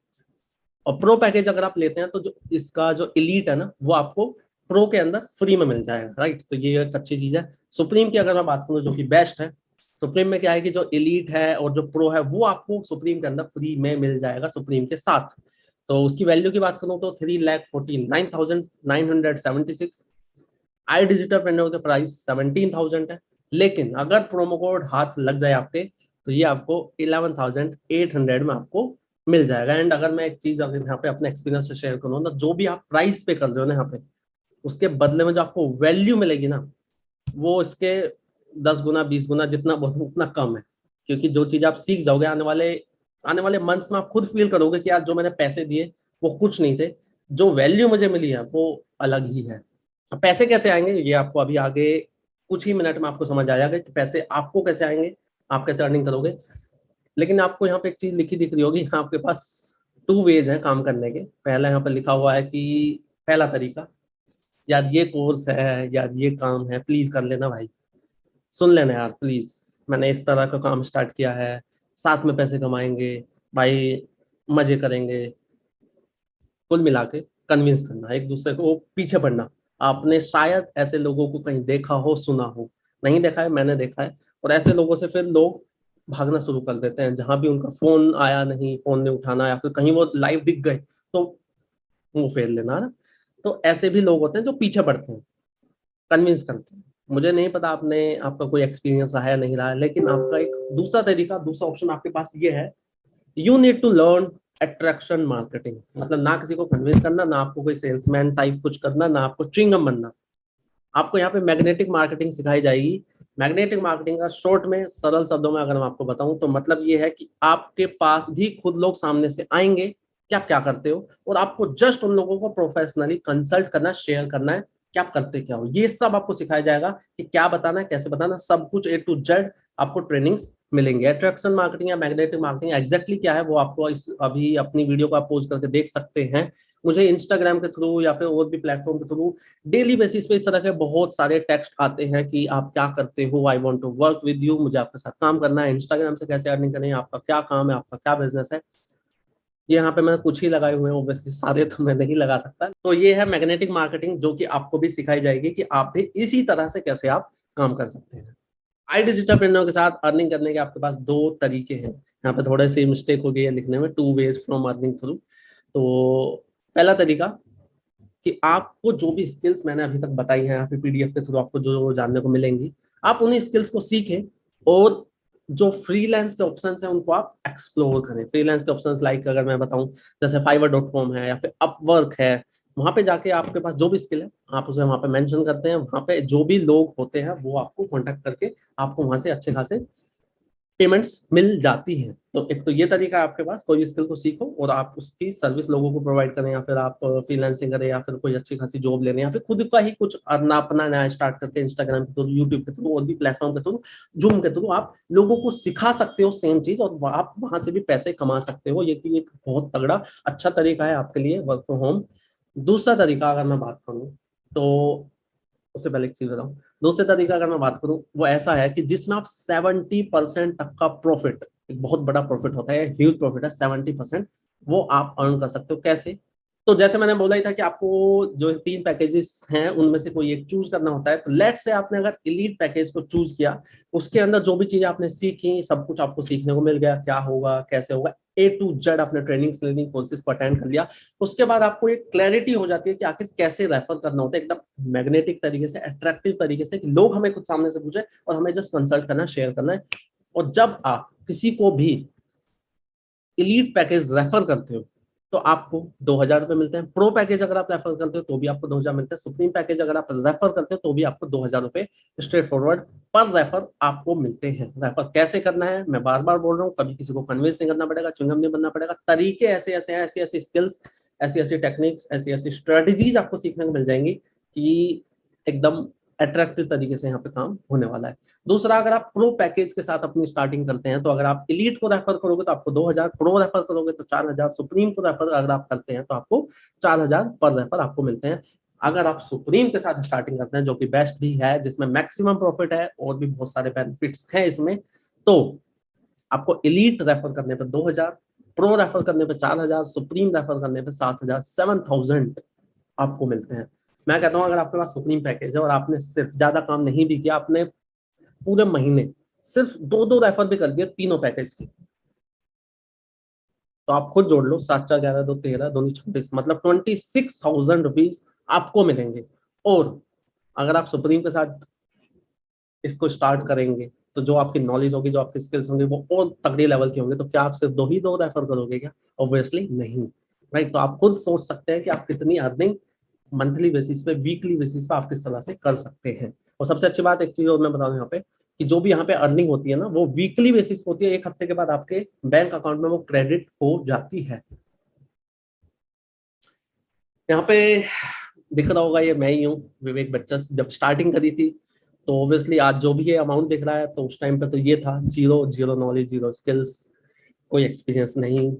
और प्रो पैकेज अगर आप लेते हैं तो जो इसका जो एलीट है ना, वो आपको प्रो के अंदर फ्री में मिल जाएगा, राइट। तो ये एक अच्छी चीज है। सुप्रीम की अगर मैं बात करूँ जो कि बेस्ट है, सुप्रीम में क्या है कि जो एलीट है और जो प्रो है वो आपको सुप्रीम के अंदर फ्री में मिल जाएगा सुप्रीम के साथ। तो उसकी वैल्यू की बात करूं तो 3,49,976। आई डिजिटल प्रिंटर के प्राइस 17,000 है, लेकिन अगर प्रोमो कोड हाथ लग जाए आपके तो ये आपको 11,800 में आपको मिल जाएगा। एंड अगर मैं एक चीज अगर यहाँ पे अपने एक्सपीरियंस से शेयर करूँ ना, जो भी आप प्राइस पे कर रहे हो ना यहाँ पे, उसके बदले में जो आपको वैल्यू मिलेगी ना, वो इसके 10 गुना 20 गुना जितना उतना कम है। क्योंकि जो चीज आप सीख जाओगे आने वाले मंथ्स में आप खुद फील करोगे कि यार जो मैंने पैसे दिए वो कुछ नहीं थे, जो वैल्यू मुझे मिली है वो अलग ही है। अब पैसे कैसे आएंगे ये आपको अभी आगे कुछ ही मिनट में आपको समझ आ जाएगा कि पैसे आपको कैसे आएंगे, आप कैसे अर्निंग करोगे। लेकिन आपको यहाँ पे एक चीज लिखी दिख रही होगी, आपके पास 2 वेज हैं काम करने के। पहला यहाँ पे लिखा हुआ है कि पहला तरीका यार ये कोर्स है, यार ये काम है, प्लीज कर लेना भाई, सुन लेना यार प्लीज, मैंने इस तरह का काम स्टार्ट किया है, साथ में पैसे कमाएंगे भाई, मजे करेंगे। कुल मिला के कन्विंस करना एक दूसरे को, पीछे पड़ना। आपने शायद ऐसे लोगों को कहीं देखा हो, सुना हो, नहीं देखा है, मैंने देखा है। और ऐसे लोगों से फिर लोग भागना शुरू कर देते हैं, जहां भी उनका फोन आया नहीं, फोन नहीं उठाना, या फिर कहीं वो लाइव दिख गए तो मुंह फेर लेना, है ना। तो ऐसे भी लोग होते हैं जो पीछे पड़ते हैं, कन्विंस करते हैं। मुझे नहीं पता आपने, आपका कोई एक्सपीरियंस रहा है नहीं रहा है, लेकिन आपका एक दूसरा तरीका, दूसरा ऑप्शन आपके पास ये है, you need to learn attraction marketing. मतलब ना किसी को कन्विंस करना, ना आपको कोई सेल्समैन टाइप कुछ करना, ना आपको च्युइंगम बनना। आपको यहाँ पे मैग्नेटिक मार्केटिंग सिखाई जाएगी। मैग्नेटिक मार्केटिंग का शॉर्ट में, सरल शब्दों में अगर मैं आपको बताऊं तो मतलब ये है कि आपके पास भी खुद लोग सामने से आएंगे कि आप क्या करते हो, और आपको जस्ट उन लोगों को प्रोफेशनली कंसल्ट करना, शेयर करना है कि आप करते क्या हो। ये सब आपको सिखाया जाएगा कि क्या बताना है, कैसे बताना, सब कुछ ए टू जेड आपको ट्रेनिंग्स मिलेंगे। अट्रैक्शन मार्केटिंग या मैग्नेटिक मार्केटिंग एग्जैक्टली क्या है वो आपको इस अभी अपनी वीडियो को आप पोज करके देख सकते हैं। मुझे इंस्टाग्राम के थ्रू या फिर और भी प्लेटफॉर्म के थ्रू डेली बेसिस पे इस तरह के बहुत सारे टेक्स्ट आते हैं कि आप क्या करते हो, I want to work with you, मुझे आपके साथ काम करना है, इंस्टाग्राम से कैसे अर्निंग करनी है, आपका क्या काम है, आपका क्या बिजनेस है। ये यहाँ पे मैंने कुछ ही लगाए हुए हैं, ऑब्वियसली सारे तो मैं नहीं लगा सकता। तो ये है मैग्नेटिक मार्केटिंग, जो कि आपको भी सिखाई जाएगी कि आप भी इसी तरह से कैसे आप काम कर सकते हैं। आई डिजिटल के साथ अर्निंग करने के आपके पास दो तरीके हैं। यहाँ पे थोड़े से मिस्टेक हो गई है लिखने में, 2 वेज फ्रॉम अर्निंग थ्रू। तो पहला तरीका कि आपको जो भी स्किल्स मैंने अभी तक बताई हैं, या फिर पीडीएफ के थ्रू आपको जो जानने को मिलेंगी, आप उन्हीं स्किल्स को सीखें, और जो फ्रीलांस के ऑप्शंस हैं उनको आप एक्सप्लोर करें। फ्रीलांस के ऑप्शंस लाइक अगर मैं बताऊं, जैसे fiverr.com है या फिर अपवर्क है, वहां पे जाके आपके पास जो भी स्किल है आप उसे वहां पे मेंशन करते हैं, वहां पे जो भी लोग होते हैं वो आपको कांटेक्ट करके आपको वहां से अच्छे खासे पेमेंट्स मिल जाती हैं। तो एक तो ये तरीका है आपके पास, कोई भी स्किल को सीखो और आप उसकी सर्विस लोगों को प्रोवाइड करें, या फिर आप फ्रीलांसिंग करें, या फिर कोई अच्छी खासी जॉब ले लें, या फिर खुद का ही कुछ अपना अपना नया स्टार्ट करके इंस्टाग्राम के थ्रू, यूट्यूब के थ्रू और भी प्लेटफॉर्म के थ्रू, जूम के थ्रू आप लोगों को सिखा सकते हो सेम चीज, और आप वहां से भी पैसे कमा सकते हो। ये एक बहुत तगड़ा अच्छा तरीका है आपके लिए वर्क फ्रॉम होम। दूसरा तरीका अगर मैं बात करूँ तो, उससे पहले एक चीज बताऊं, दूसरे तरीका अगर मैं बात करूं वो ऐसा है कि जिसमें आप 70% तक का प्रॉफिट, एक बहुत बड़ा प्रॉफिट होता है, ह्यूज प्रॉफिट है, 70% वो आप अर्न कर सकते हो। कैसे? तो जैसे मैंने बोला ही था कि आपको जो 3 पैकेजेस हैं उनमें से कोई एक चूज करना होता है। तो लेट से आपने अगर एलीट पैकेज को चूज किया, उसके अंदर जो भी चीजें आपने सीखी सब कुछ आपको सीखने को मिल गया, क्या होगा कैसे होगा, ए टू जेड आपने ट्रेनिंग्स लेनी, कोर्सेज को अटेंड कर लिया। उसके बाद आपको एक क्लैरिटी हो जाती है कि आखिर कैसे रेफर करना होता है, एकदम मैग्नेटिक तरीके से, अट्रैक्टिव तरीके से, कि लोग हमें कुछ सामने से पूछे और हमें जस्ट कंसल्ट करना, शेयर करना है। और जब आप किसी को भी एलीट पैकेज रेफर करते हो तो आपको 2,000 रुपए मिलते हैं। प्रो पैकेज अगर आप रेफर करते हो तो भी आपको 2,000 मिलते हैं। सुप्रीम पैकेज अगर आप रेफर करते हो तो भी आपको 2,000 रुपए स्ट्रेट फॉरवर्ड पर रेफर आपको मिलते हैं। रेफर कैसे करना है मैं बार बार बोल रहा हूँ, कभी किसी को कन्विंस नहीं करना पड़ेगा, चुंगम नहीं बनना पड़ेगा। तरीके ऐसे ऐसे हैं, ऐसी ऐसी स्किल्स, ऐसी ऐसी टेक्निक्स, ऐसी ऐसी स्ट्रेटेजीज आपको सीखने को मिल जाएंगी कि एकदम अट्रैक्टिव तरीके से यहाँ पे काम होने वाला है। दूसरा, अगर आप प्रो पैकेज के साथ अपनी स्टार्टिंग करते हैं तो अगर आप एलीट को रेफर करोगे तो आपको 2,000, प्रो रेफर करोगे तो 4,000, सुप्रीम को रेफर अगर आप करते हैं तो आपको 4,000 पर रेफर आपको मिलते हैं। अगर आप सुप्रीम के साथ स्टार्टिंग करते हैं, जो कि बेस्ट भी है, जिसमें मैक्सिमम प्रॉफिट है और भी बहुत सारे बेनिफिट्स हैं इसमें, तो आपको एलीट रेफर करने पर 2,000, प्रो रेफर करने पर 4,000, सुप्रीम रेफर करने पर 7,000, 7,000 आपको मिलते हैं। मैं कहता हूं अगर आपके पास सुप्रीम पैकेज है और आपने सिर्फ ज्यादा काम नहीं भी किया, आपने पूरे महीने सिर्फ 2-2 रेफर भी कर दिए तीनों पैकेज की, तो आप खुद जोड़ लो, 7-4-11 2 13 2 26, मतलब 26,000 रुपीज आपको मिलेंगे। और अगर आप सुप्रीम के साथ इसको स्टार्ट करेंगे तो जो आपकी नॉलेज होगी, जो आपकी स्किल्स होंगे वो और तगड़े लेवल के होंगे। तो क्या आप सिर्फ 2 रेफर करोगे क्या? ऑब्वियसली नहीं, राइट। तो आप खुद सोच सकते हैं कि आप कितनी अर्निंग मंथली बेसिस पे, वीकली बेसिस पे आप किस तरह से कर सकते हैं। और सबसे अच्छी बात एक चीज और मैं बता दूं यहाँ पे, कि जो भी यहाँ पे अर्निंग होती है ना वो वीकली बेसिस पे होती है। 1 हफ्ते के बाद आपके बैंक अकाउंट में वो क्रेडिट हो जाती है। यहाँ पे दिख रहा होगा ये मैं ही हूँ, विवेक बच्चा। जब स्टार्टिंग करी थी तो ऑब्वियसली आज जो भी ये अमाउंट दिख रहा है, तो उस टाइम पे तो ये था zero, zero knowledge, zero skills, कोई एक्सपीरियंस नहीं,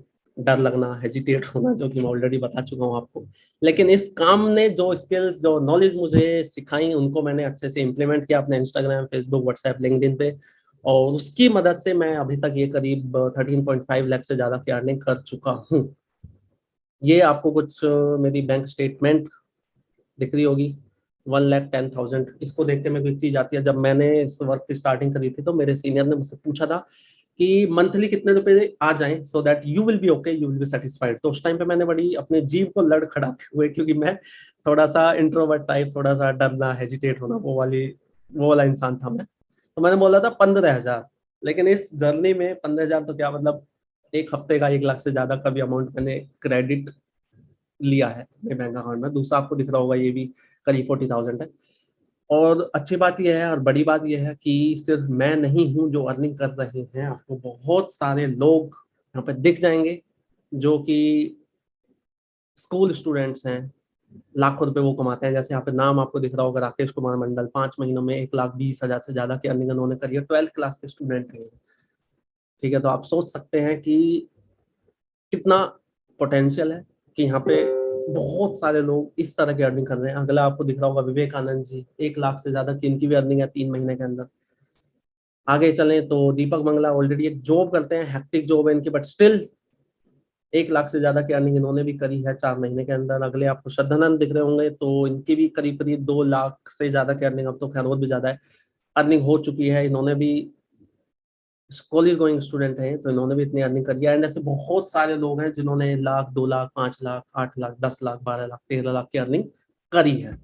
डर लगना, हेजिटेट होना, जो कि मैं ऑलरेडी बता चुका हूँ आपको। लेकिन इस काम ने जो स्किल्स, जो नॉलेज मुझे सिखाई, उनको मैंने अच्छे से इम्प्लीमेंट किया अपने इंस्टाग्राम, फेसबुक, व्हाट्सएप, लिंक्डइन पे, और उसकी मदद से मैं अभी तक ये करीब 13.5 लाख से ज्यादा की अर्निंग कर चुका हूँ। ये आपको कुछ मेरी बैंक स्टेटमेंट दिख रही होगी, 1,10,000। इसको देखते मेरे को एक चीज आती है, जब मैंने इस वर्क की स्टार्टिंग करी थी तो मेरे सीनियर ने मुझसे पूछा था कि मंथली कितने रुपए आ जाएं so that you will be okay, you will be satisfied. तो उस टाइम पे मैंने बड़ी अपने जीव को लड़खड़ाते हुए, क्योंकि मैं थोड़ा सा इंट्रोवर्ट टाइप, थोड़ा सा डरना, हेजिटेट होना, वो वाला इंसान था मैं, तो मैंने बोला था 15,000। लेकिन इस जर्नी में 15,000 तो क्या, मतलब एक हफ्ते का 1 लाख से ज्यादा का भी अमाउंट मैंने क्रेडिट लिया है अपने बैंक अकाउंट में। दूसरा आपको दिख रहा होगा, ये भी करीब 40,000 है। और अच्छी बात यह है और बड़ी बात यह है कि सिर्फ मैं नहीं हूं जो अर्निंग कर रहे हैं, आपको बहुत सारे लोग यहाँ पे दिख जाएंगे जो कि स्कूल स्टूडेंट्स हैं, लाखों रुपए वो कमाते हैं। जैसे यहाँ पे नाम आपको दिख रहा होगा, राकेश कुमार मंडल, 5 महीनों में 1,20,000 से ज्यादा की अर्निंग उन्होंने करी है। 12th क्लास के स्टूडेंट हैं, ठीक है। तो आप सोच सकते हैं कि कितना पोटेंशियल है, कि यहाँ पे बहुत सारे लोग इस तरह की अर्निंग कर रहे हैं। अगला आपको दिख रहा होगा विवेकानंद जी, 1 लाख से ज्यादा की इनकी भी अर्निंग है 3 महीने के अंदर। आगे चलें तो दीपक मंगला ऑलरेडी एक जॉब करते हैं, हैक्टिक जॉब है इनकी, बट स्टिल 1 लाख से ज्यादा की अर्निंग इन्होंने भी करी है 4 महीने के अंदर। अगले आपको श्रद्धानंद दिख रहे होंगे, तो इनकी भी करीब करीब 2 लाख से ज्यादा की अर्निंग, अब तो खैर और भी ज्यादा है, अर्निंग हो चुकी है। इन्होंने भी कॉलेज गोइंग स्टूडेंट हैं, तो इन्होंने भी इतनी अर्निंग करी है। एंड ऐसे बहुत सारे लोग हैं जिन्होंने 1 लाख, 2 लाख, 5 लाख, 8 लाख, 10 लाख, 12 लाख, 13 लाख की अर्निंग करी है।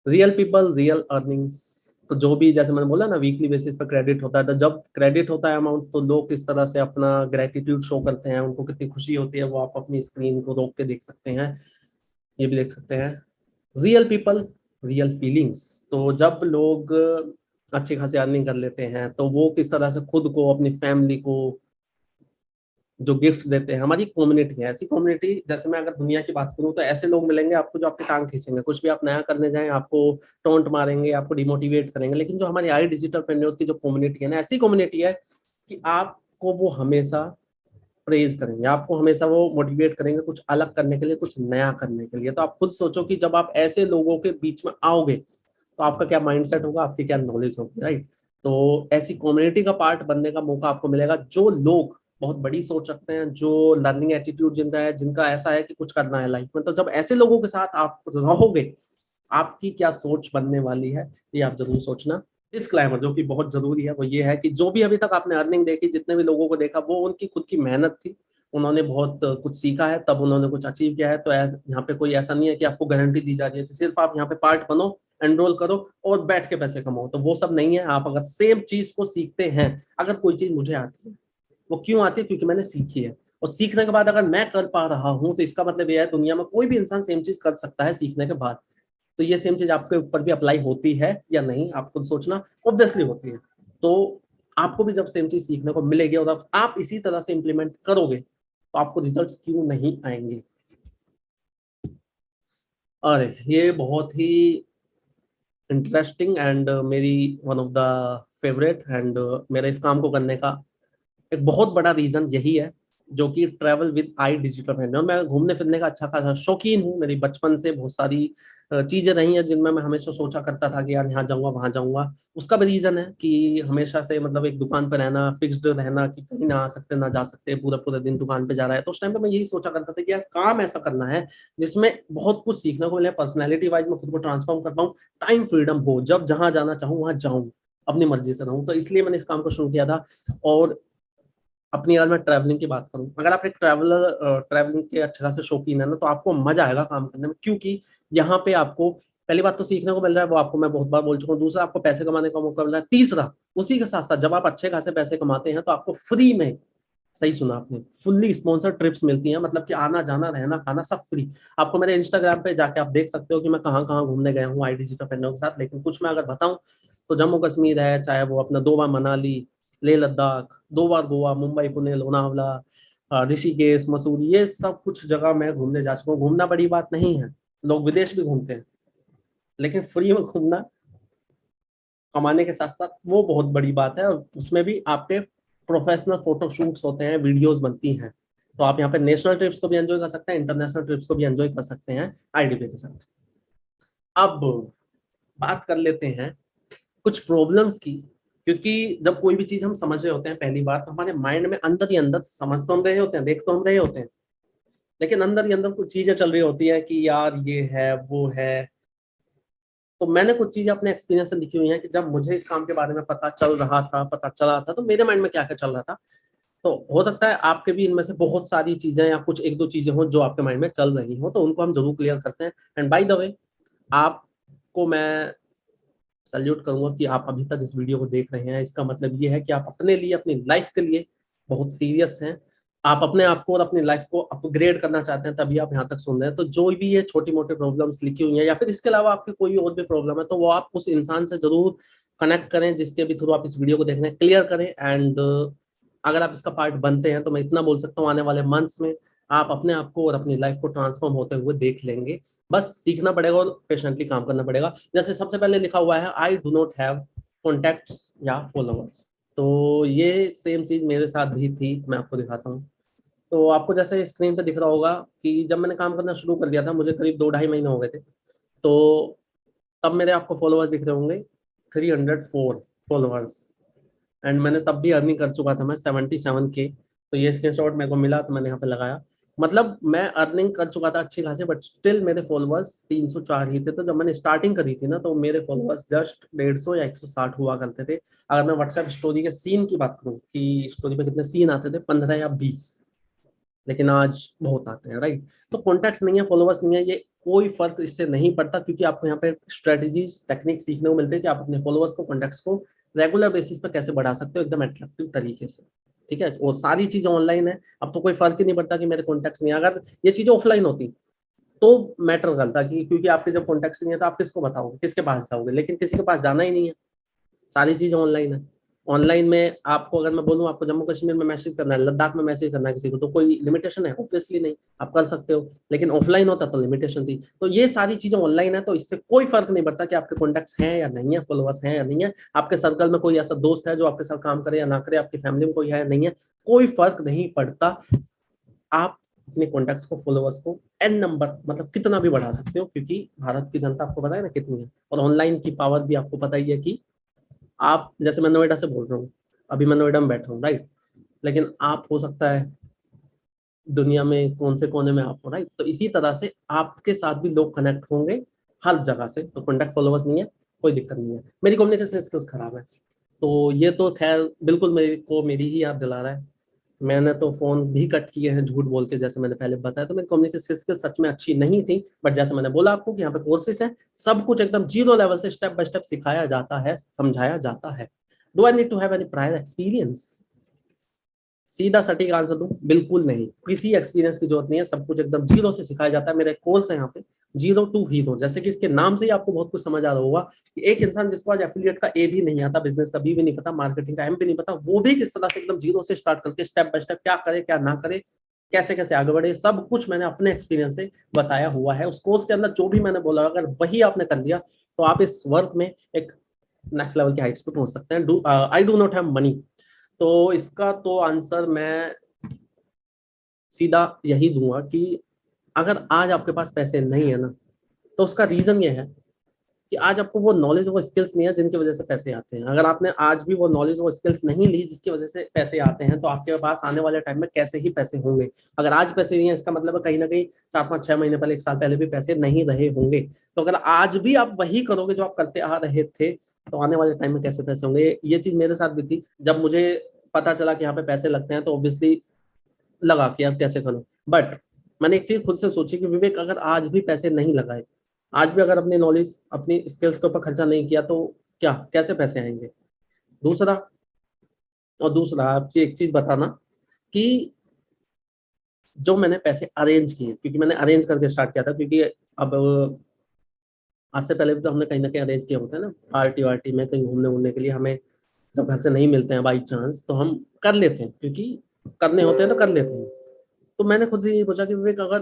Real people, real earnings. तो जो भी, जैसे मैंने बोला ना, वीकली बेसिस पर क्रेडिट होता है, तो जब क्रेडिट होता है अमाउंट, तो लोग किस तरह से अपना ग्रेटिट्यूड शो करते हैं, उनको कितनी खुशी होती है, वो आप अपनी स्क्रीन को रोक के देख सकते हैं, ये भी देख सकते हैं। Real people, real feelings. तो जब लोग अच्छी खासी अर्निंग कर लेते हैं, तो वो किस तरह से खुद को, अपनी फैमिली को जो गिफ्ट देते हैं। हमारी कम्युनिटी है ऐसी कम्युनिटी, जैसे मैं अगर दुनिया की बात करूं तो ऐसे लोग मिलेंगे आपको जो आपकी टांग खींचेंगे, कुछ भी आप नया करने जाएं आपको टोंट मारेंगे, आपको डिमोटिवेट करेंगे। लेकिन जो हमारी आई डिजिटल पेन्योर की जो कम्युनिटी है ना, ऐसी कम्युनिटी है कि आपको वो हमेशा प्रेज करेंगे, आपको हमेशा वो मोटिवेट करेंगे कुछ अलग करने के लिए, कुछ नया करने के लिए। तो आप खुद सोचो कि जब आप ऐसे लोगों के बीच में आओगे तो आपका क्या माइंडसेट होगा, आपकी क्या नॉलेज होगी, राइट। तो ऐसी कम्युनिटी का पार्ट बनने का मौका आपको मिलेगा, जो लोग बहुत बड़ी सोच रखते हैं, जो लर्निंग एटीट्यूड जिनका है, जिनका ऐसा है कि कुछ करना है लाइफ में। तो जब ऐसे लोगों के साथ आप रहोगे, आपकी क्या सोच बनने वाली है, ये आप जरूर सोचना। डिस्क्लेमर जो कि बहुत जरूरी है, वो ये है कि जो भी अभी तक आपने अर्निंग देखी, जितने भी लोगों को देखा, वो उनकी खुद की मेहनत थी। उन्होंने बहुत कुछ सीखा है, तब उन्होंने कुछ अचीव किया है। तो यहाँ पे कोई ऐसा नहीं है कि आपको गारंटी दी जा रही है कि सिर्फ आप यहाँ पे पार्ट बनो, एनरोल करो और बैठ के पैसे कमाओ। तो वो सब नहीं है। आप अगर सेम चीज को सीखते हैं, अगर कोई चीज मुझे आती है, वो क्यों आती है, क्योंकि मैंने सीखी है। और सीखने के बाद अगर मैं कर पा रहा हूं, तो इसका मतलब यह है दुनिया में कोई भी इंसान सेम चीज कर सकता है सीखने के बाद। तो ये सेम चीज आपके ऊपर भी अप्लाई होती है या नहीं, आप खुद सोचना। ऑब्वियसली होती है। तो आपको भी जब सेम चीज सीखने को मिलेगी और आप इसी तरह से इंप्लीमेंट करोगे, तो आपको रिजल्ट्स क्यों नहीं आएंगे। अरे ये बहुत ही इंटरेस्टिंग एंड मेरी one of the favourite, and मेरे इस काम को करने का एक बहुत बड़ा रीजन यही है, जो कि ट्रैवल विद आई डिजिटल पेन्योर। मैं घूमने फिरने का अच्छा खासा शौकीन हूँ। मेरी बचपन से बहुत सारी चीजें रही हैं जिनमें मैं हमेशा सोचा करता था कि यार यहाँ जाऊंगा, वहां जाऊंगा। उसका भी रीजन है कि हमेशा से मतलब एक दुकान पर रहना, फिक्स्ड रहना, कि कहीं ना आ सकते ना जा सकते, पूरा पूरा दिन दुकान पे जा रहा है। तो उस टाइम पे मैं यही सोचा करता था कि यार काम ऐसा करना है जिसमें बहुत कुछ सीखने को मिले, पर्सनैलिटी वाइज मैं खुद को ट्रांसफॉर्म कर पाऊँ, टाइम फ्रीडम हो, जब जहां जाना चाहूँ वहां जाऊँ, अपनी मर्जी से रहूँ। तो इसलिए मैंने इस काम को शुरू किया था। और अपनी, यार मैं ट्रैवलिंग की बात करूं, अगर आप एक ट्रैवलिंग के अच्छा खासे शौकीन है ना, तो आपको मजा आएगा काम करने में। क्योंकि यहाँ पे आपको पहली बात तो सीखने को मिल रहा है, वो आपको मैं बहुत बार बोल चुका हूँ। दूसरा, आपको पैसे कमाने का मौका मिल रहा है। तीसरा, उसी के साथ साथ जब आप अच्छे खासे पैसे कमाते हैं, तो आपको फ्री में, सही सुना आपने, फुल्ली स्पॉन्सर्ड ट्रिप्स मिलती हैं। मतलब कि आना जाना रहना खाना सब फ्री। आपको मेरे इंस्टाग्राम पे जाके आप देख सकते हो कि मैं कहाँ कहाँ घूमने गया हूँ आई डिजिटल पेन्योर के साथ। लेकिन कुछ मैं अगर बताऊं, तो जम्मू कश्मीर है, चाहे वो अपना 2 बार मनाली, लेह लद्दाख, 2 बार गोवा, मुंबई, पुणे, लोनावला, ऋषिकेश, मसूरी, ये सब कुछ जगह मैं घूमने जा चुका हूँ। घूमना बड़ी बात नहीं है, लोग विदेश भी घूमते हैं, लेकिन फ्री में घूमना, कमाने के साथ साथ, वो बहुत बड़ी बात है। और उसमें भी आपके प्रोफेशनल फोटो शूट्स होते हैं, वीडियोस बनती हैं, तो आप यहाँ पे नेशनल ट्रिप्स को भी एंजॉय कर सकते हैं, इंटरनेशनल ट्रिप्स को भी एंजॉय कर सकते हैं आईडीपी के साथ। अब बात कर लेते हैं कुछ प्रॉब्लम्स की, क्योंकि जब कोई भी चीज हम समझ रहे होते हैं पहली बार, तो हमारे माइंड में अंदर ही अंदर समझ तो हम रहे होते हैं, देख तो हम रहे होते हैं, लेकिन अंदर ही अंदर कुछ चीजें चल रही होती है कि यार ये है वो है। तो मैंने कुछ चीजें अपने एक्सपीरियंस से लिखी हुई हैं कि जब मुझे इस काम के बारे में पता चल रहा था, पता चला था, तो मेरे माइंड में क्या क्या चल रहा था। तो हो सकता है आपके भी इनमें से बहुत सारी चीजें या कुछ एक दो चीजें हो जो आपके माइंड में चल रही हो, तो उनको हम जरूर क्लियर करते हैं। एंड बाय द वे, आपको मैं सल्यूट करूंगा कि आप अभी तक इस वीडियो को देख रहे हैं। इसका मतलब ये है कि आप अपने लिए, अपनी लाइफ के लिए बहुत सीरियस हैं, आप अपने आप को और अपनी लाइफ को अपग्रेड करना चाहते हैं, तभी आप यहाँ तक सुन रहे हैं। तो जो भी ये छोटी मोटी प्रॉब्लम्स लिखी हुई हैं या फिर इसके अलावा आपकी कोई और भी प्रॉब्लम है, तो वो आप उस इंसान से जरूर कनेक्ट करें जिसके भी थ्रू आप इस वीडियो को देख रहे हैं, क्लियर करें। एंड अगर आप इसका पार्ट बनते हैं तो मैं इतना बोल सकता हूँ, आने वाले मंथ्स में आप अपने आप को और अपनी लाइफ को ट्रांसफॉर्म होते हुए देख लेंगे। बस सीखना पड़ेगा और पेशेंटली काम करना पड़ेगा। जैसे सबसे पहले लिखा हुआ है, आई डू नॉट हैव कॉन्टैक्ट्स या फॉलोअर्स, तो ये सेम चीज मेरे साथ भी थी। मैं आपको दिखाता हूँ। तो आपको जैसे स्क्रीन पे दिख रहा होगा कि जब मैंने काम करना शुरू कर दिया था, मुझे करीब 2-2.5 महीने हो गए थे, तो तब मेरे आपको फॉलोअर्स दिख रहे होंगे 304 फॉलोअर्स। एंड मैंने तब भी अर्निंग कर चुका था मैं 77K। तो ये स्क्रीनशॉट मेरे को मिला तो मैंने यहाँ पे लगाया। मतलब मैं अर्निंग कर चुका था अच्छी खासी, बट स्टिल मेरे फॉलोअर्स 304 ही थे। तो जब मैंने स्टार्टिंग करी थी ना, तो मेरे फॉलोअर्स जस्ट 150 या 160 हुआ करते थे। अगर मैं व्हाट्सएप स्टोरी के सीन की बात करूँ कि स्टोरी पे कितने सीन आते थे, 15 या 20, लेकिन आज बहुत आते हैं, राइट। तो कॉन्टैक्ट्स नहीं है, फॉलोअर्स नहीं है, ये कोई फर्क इससे नहीं पड़ता, क्योंकि आपको यहाँ पे स्ट्रेटजीज, टेक्निक सीखने को मिलते हैं कि आप अपने फॉलोअर्स को, कॉन्टैक्ट्स को रेगुलर बेसिस पे कैसे बढ़ा सकते हो एकदम अट्रैक्टिव तरीके से। ठीक है, और सारी चीजें ऑनलाइन है। अब तो कोई फर्क ही नहीं पड़ता कि मेरे कॉन्टैक्ट्स नहीं है। अगर ये चीजें ऑफलाइन होती तो मैटर करता कि, क्योंकि आपके जब कॉन्टैक्ट्स नहीं है तो आप किसको बताओगे, किसके पास जाओगे, लेकिन किसी के पास जाना ही नहीं है, सारी चीजें ऑनलाइन है। ऑनलाइन में आपको अगर मैं बोलूँ आपको जम्मू कश्मीर में मैसेज करना है, लद्दाख में मैसेज करना है किसी को, तो कोई लिमिटेशन है? ऑब्वियसली नहीं, आप कर सकते हो। लेकिन ऑफलाइन होता तो लिमिटेशन थी। तो ये सारी चीजें ऑनलाइन है, तो इससे कोई फर्क नहीं पड़ता कि आपके कॉन्टैक्ट्स हैं या नहीं है, फॉलोअर्स हैं या नहीं है, आपके सर्कल में कोई ऐसा दोस्त है जो आपके साथ काम करे या ना करे, आपकी फैमिली में कोई है या नहीं है, कोई फर्क नहीं पड़ता। आप अपने कॉन्टैक्ट्स को, फॉलोअर्स को एन नंबर, मतलब कितना भी बढ़ा सकते हो, क्योंकि भारत की जनता आपको पता है ना कितनी है, और ऑनलाइन की पावर भी आपको पता ही है कि आप, जैसे मैं नोएडा से बोल रहा हूँ, अभी मैं नोएडा में बैठा हूँ, राइट, लेकिन आप हो सकता है दुनिया में कौन से कोने में आप हो, राइट। तो इसी तरह से आपके साथ भी लोग कनेक्ट होंगे हर जगह से। तो कॉन्टैक्ट फॉलोअर्स नहीं है, कोई दिक्कत नहीं है। मेरी कम्युनिकेशन स्किल्स खराब है, तो ये तो खैर बिल्कुल मेरे को मेरी ही याद दिला रहा है। मैंने तो फोन भी कट किए हैं झूठ बोल के, जैसे मैंने पहले बताया। तो मेरी कम्युनिकेशन स्किल्स सच में अच्छी नहीं थी, बट जैसे मैंने बोला आपको कि यहाँ पे कोर्सेस है, सब कुछ एकदम जीरो लेवल से स्टेप बाय स्टेप सिखाया जाता है, समझाया जाता है। Do I need to have any prior experience? सीधा सटीक आंसर दूं, बिल्कुल नहीं, किसी एक्सपीरियंस की जरूरत नहीं है। सब कुछ एकदम जीरो से सिखाया जाता है। मेरा एक कोर्स है यहाँ पे, जीरो टू हीरो। जैसे कि इसके नाम से ही आपको बहुत कुछ समझ आ रहा होगा कि एक इंसान जिसको आज एफिलिएट का ए भी नहीं आता, बिजनेस का बी भी नहीं पता, मार्केटिंग का एम भी नहीं पता, वो भी किस तरह से एकदम जीरो से स्टार्ट करके स्टेप बाय स्टेप क्या करे क्या ना करे, कैसे कैसे आगे बढ़े, सब कुछ मैंने अपने एक्सपीरियंस से बताया हुआ है। उस कोर्स के अंदर जो भी मैंने बोला, अगर वही आपने कर लिया, तो आप इस वर्क में एक नेक्स्ट लेवल की हाइट्स पे पहुंच सकते हैं। आई डू नॉट हैव मनी, तो इसका तो आंसर मैं सीधा यही दूंगा कि अगर आज आपके पास पैसे नहीं है ना, तो उसका रीजन ये है कि आज आपको वो नॉलेज, वो स्किल्स नहीं है जिनकी वजह से पैसे आते हैं। अगर आपने आज भी वो नॉलेज, वो स्किल्स नहीं ली जिसकी वजह से पैसे आते हैं, तो आपके पास आने वाले टाइम में कैसे ही पैसे होंगे। अगर आज पैसे नहीं है, इसका मतलब है कहीं ना कहीं 4-5-6 महीने पहले, 1 साल पहले भी पैसे नहीं रहे होंगे। तो अगर आज भी आप वही करोगे जो आप करते आ रहे थे, तो आने वाले टाइम में कैसे पैसे होंगे। ये चीज मेरे साथ भी थी। जब मुझे पता चला कि यहाँ पे पैसे लगते हैं, तो ऑब्वियसली लगा कि यार कैसे करूं। बट मैंने एक चीज खुद से सोची कि विवेक, अगर आज भी पैसे नहीं लगाए, आज भी अगर अपनी नॉलेज, अपनी स्किल्स के ऊपर खर्चा नहीं किया, तो क्या, कैसे पैसे आएंगे। दूसरा, और दूसरा आपसे एक चीज बताना कि जो मैंने पैसे अरेंज किए, क्योंकि मैंने अरेंज करके स्टार्ट किया था, क्योंकि अब आज से पहले भी तो हमने कहीं ना कहीं अरेंज किया होता है ना, पार्टी वार्टी में कहीं घूमने वूमने के लिए। हमें जब घर से नहीं मिलते हैं बाई चांस, तो हम कर लेते हैं, क्योंकि करने होते हैं तो कर लेते हैं। तो मैंने खुद से ये सोचा कि विवेक, अगर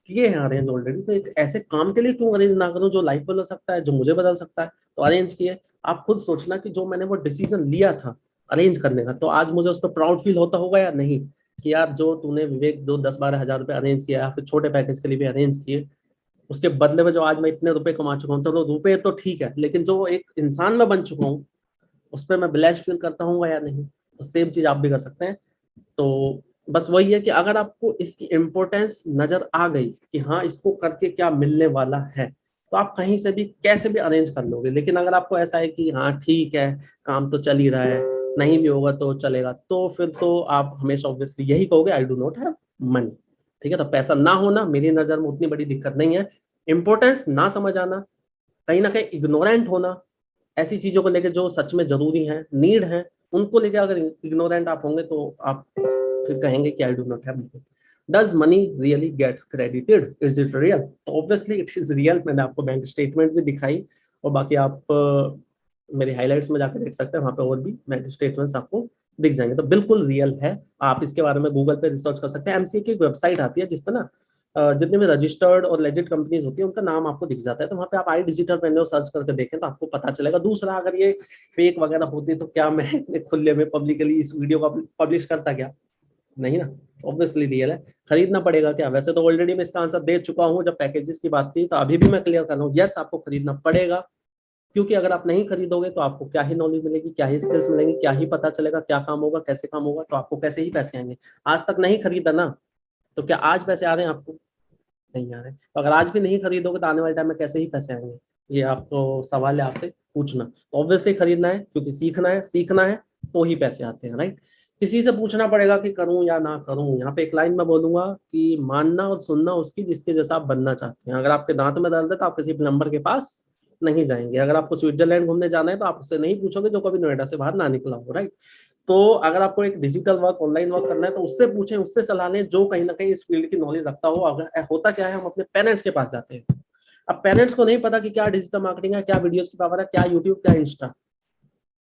किए हैं अरेंज ऑलरेडी, तो एक ऐसे काम के लिए क्यों अरेंज ना करूं जो लाइफ बदल सकता है, जो मुझे बदल सकता है। तो अरेंज किए। आप खुद सोचना कि जो मैंने वो डिसीजन लिया था, अरेंज करने का, तो आज मुझे उस पर प्राउड फील होता होगा या नहीं, कि यार जो तूने विवेक 2 10 12 हज़ार रुपये अरेंज किया या फिर छोटे पैकेज के लिए भी अरेंज किए, उसके बदले में जो आज मैं इतने रुपए कमा चुका हूँ, तो रुपए तो ठीक है, लेकिन जो एक इंसान में बन चुका हूँ उस पर मैं ब्लेस फील करता हूँ या नहीं। तो सेम चीज आप भी कर सकते हैं। तो बस वही है कि अगर आपको इसकी इम्पोर्टेंस नजर आ गई कि हाँ इसको करके क्या मिलने वाला है, तो आप कहीं से भी कैसे भी अरेंज कर लोगे। लेकिन अगर आपको ऐसा है कि हाँ ठीक है, काम तो चल ही रहा है, नहीं भी होगा तो चलेगा, तो फिर तो आप हमेशा ऑब्वियसली यही कहोगे, आई डू नॉट हैव मनी। ठीक है, तो पैसा ना होना मेरी नजर में उतनी बड़ी दिक्कत नहीं है। इंपॉर्टेंस ना समझ आना, कहीं ना कहीं इग्नोरेंट होना ऐसी चीजों को लेकर जो सच में जरूरी है, नीड है, उनको लेकर अगर इग्नोरेंट आप होंगे तो आप फिर कहेंगे कि I do not have money. Does money really gets credited, is it real? तो ऑब्वियसली इट इज रियल। मैंने आपको बैंक स्टेटमेंट भी दिखाई, और बाकी आप मेरे हाइलाइट्स में जाकर देख सकते हैं, वहां पे और भी बैंक स्टेटमेंट्स आपको दिख जाएंगे। तो बिल्कुल रियल है। आप इसके बारे में गूगल पे रिसर्च कर सकते हैं। एमसीए की वेबसाइट आती है जिसपे ना जितने भी रजिस्टर्ड और लेजिट कंपनीज होती है उनका नाम आपको दिख जाता है, तो वहाँ पे आप आई डिजिटल पेन सर्च करके देखें तो आपको पता चलेगा। दूसरा, अगर ये फेक वगैरह होती तो क्या मैं इतने खुले में पब्लिकली इस वीडियो को पब्लिश करता क्या? नहीं ना। ऑब्वियसली रियल है। खरीदना पड़ेगा क्या? वैसे तो ऑलरेडी मैं इसका आंसर दे चुका हूँ जब पैकेजेस की बात थी, तो अभी भी मैं क्लियर कर रहा हूँ, यस आपको खरीदना पड़ेगा। क्योंकि अगर आप नहीं खरीदोगे तो आपको क्या ही नॉलेज मिलेगी, क्या ही स्किल्स मिलेंगी, क्या ही पता चलेगा क्या काम होगा, कैसे काम होगा, तो आपको कैसे ही पैसे आएंगे। आज तक नहीं खरीदा ना, तो क्या आज पैसे आ रहे हैं आपको? नहीं आ रहे। तो अगर आज भी नहीं खरीदोगे तो आने वाले टाइम में कैसे ही पैसे आएंगे? ये आपको सवाल है आपसे पूछना। तो ऑब्वियसली खरीदना है, क्योंकि सीखना है तो ही पैसे आते हैं, राइट। किसी से पूछना पड़ेगा कि करूं या ना करूं। यहाँ पे एक लाइन में बोलूंगा कि मानना और सुनना उसकी जिसके जैसा आप बनना चाहते हैं। अगर आपके दांत में दर्द है तो आप किसी प्लम्बर के पास नहीं जाएंगे। अगर आपको स्विट्जरलैंड घूमने जाना है तो आप उससे नहीं पूछोगे जो कभी नोएडा से बाहर ना निकला हो, राइट। तो अगर आपको एक डिजिटल वर्क, ऑनलाइन वर्क करना है तो उससे पूछें, उससे सलाह लें जो कहीं ना कहीं इस फील्ड की नॉलेज रखता हो। अगर होता क्या है, हम अपने पेरेंट्स के पास जाते हैं। अब पेरेंट्स को नहीं पता कि क्या डिजिटल मार्केटिंग है, क्या वीडियोस की पावर है, क्या यूट्यूब, क्या इंस्टा।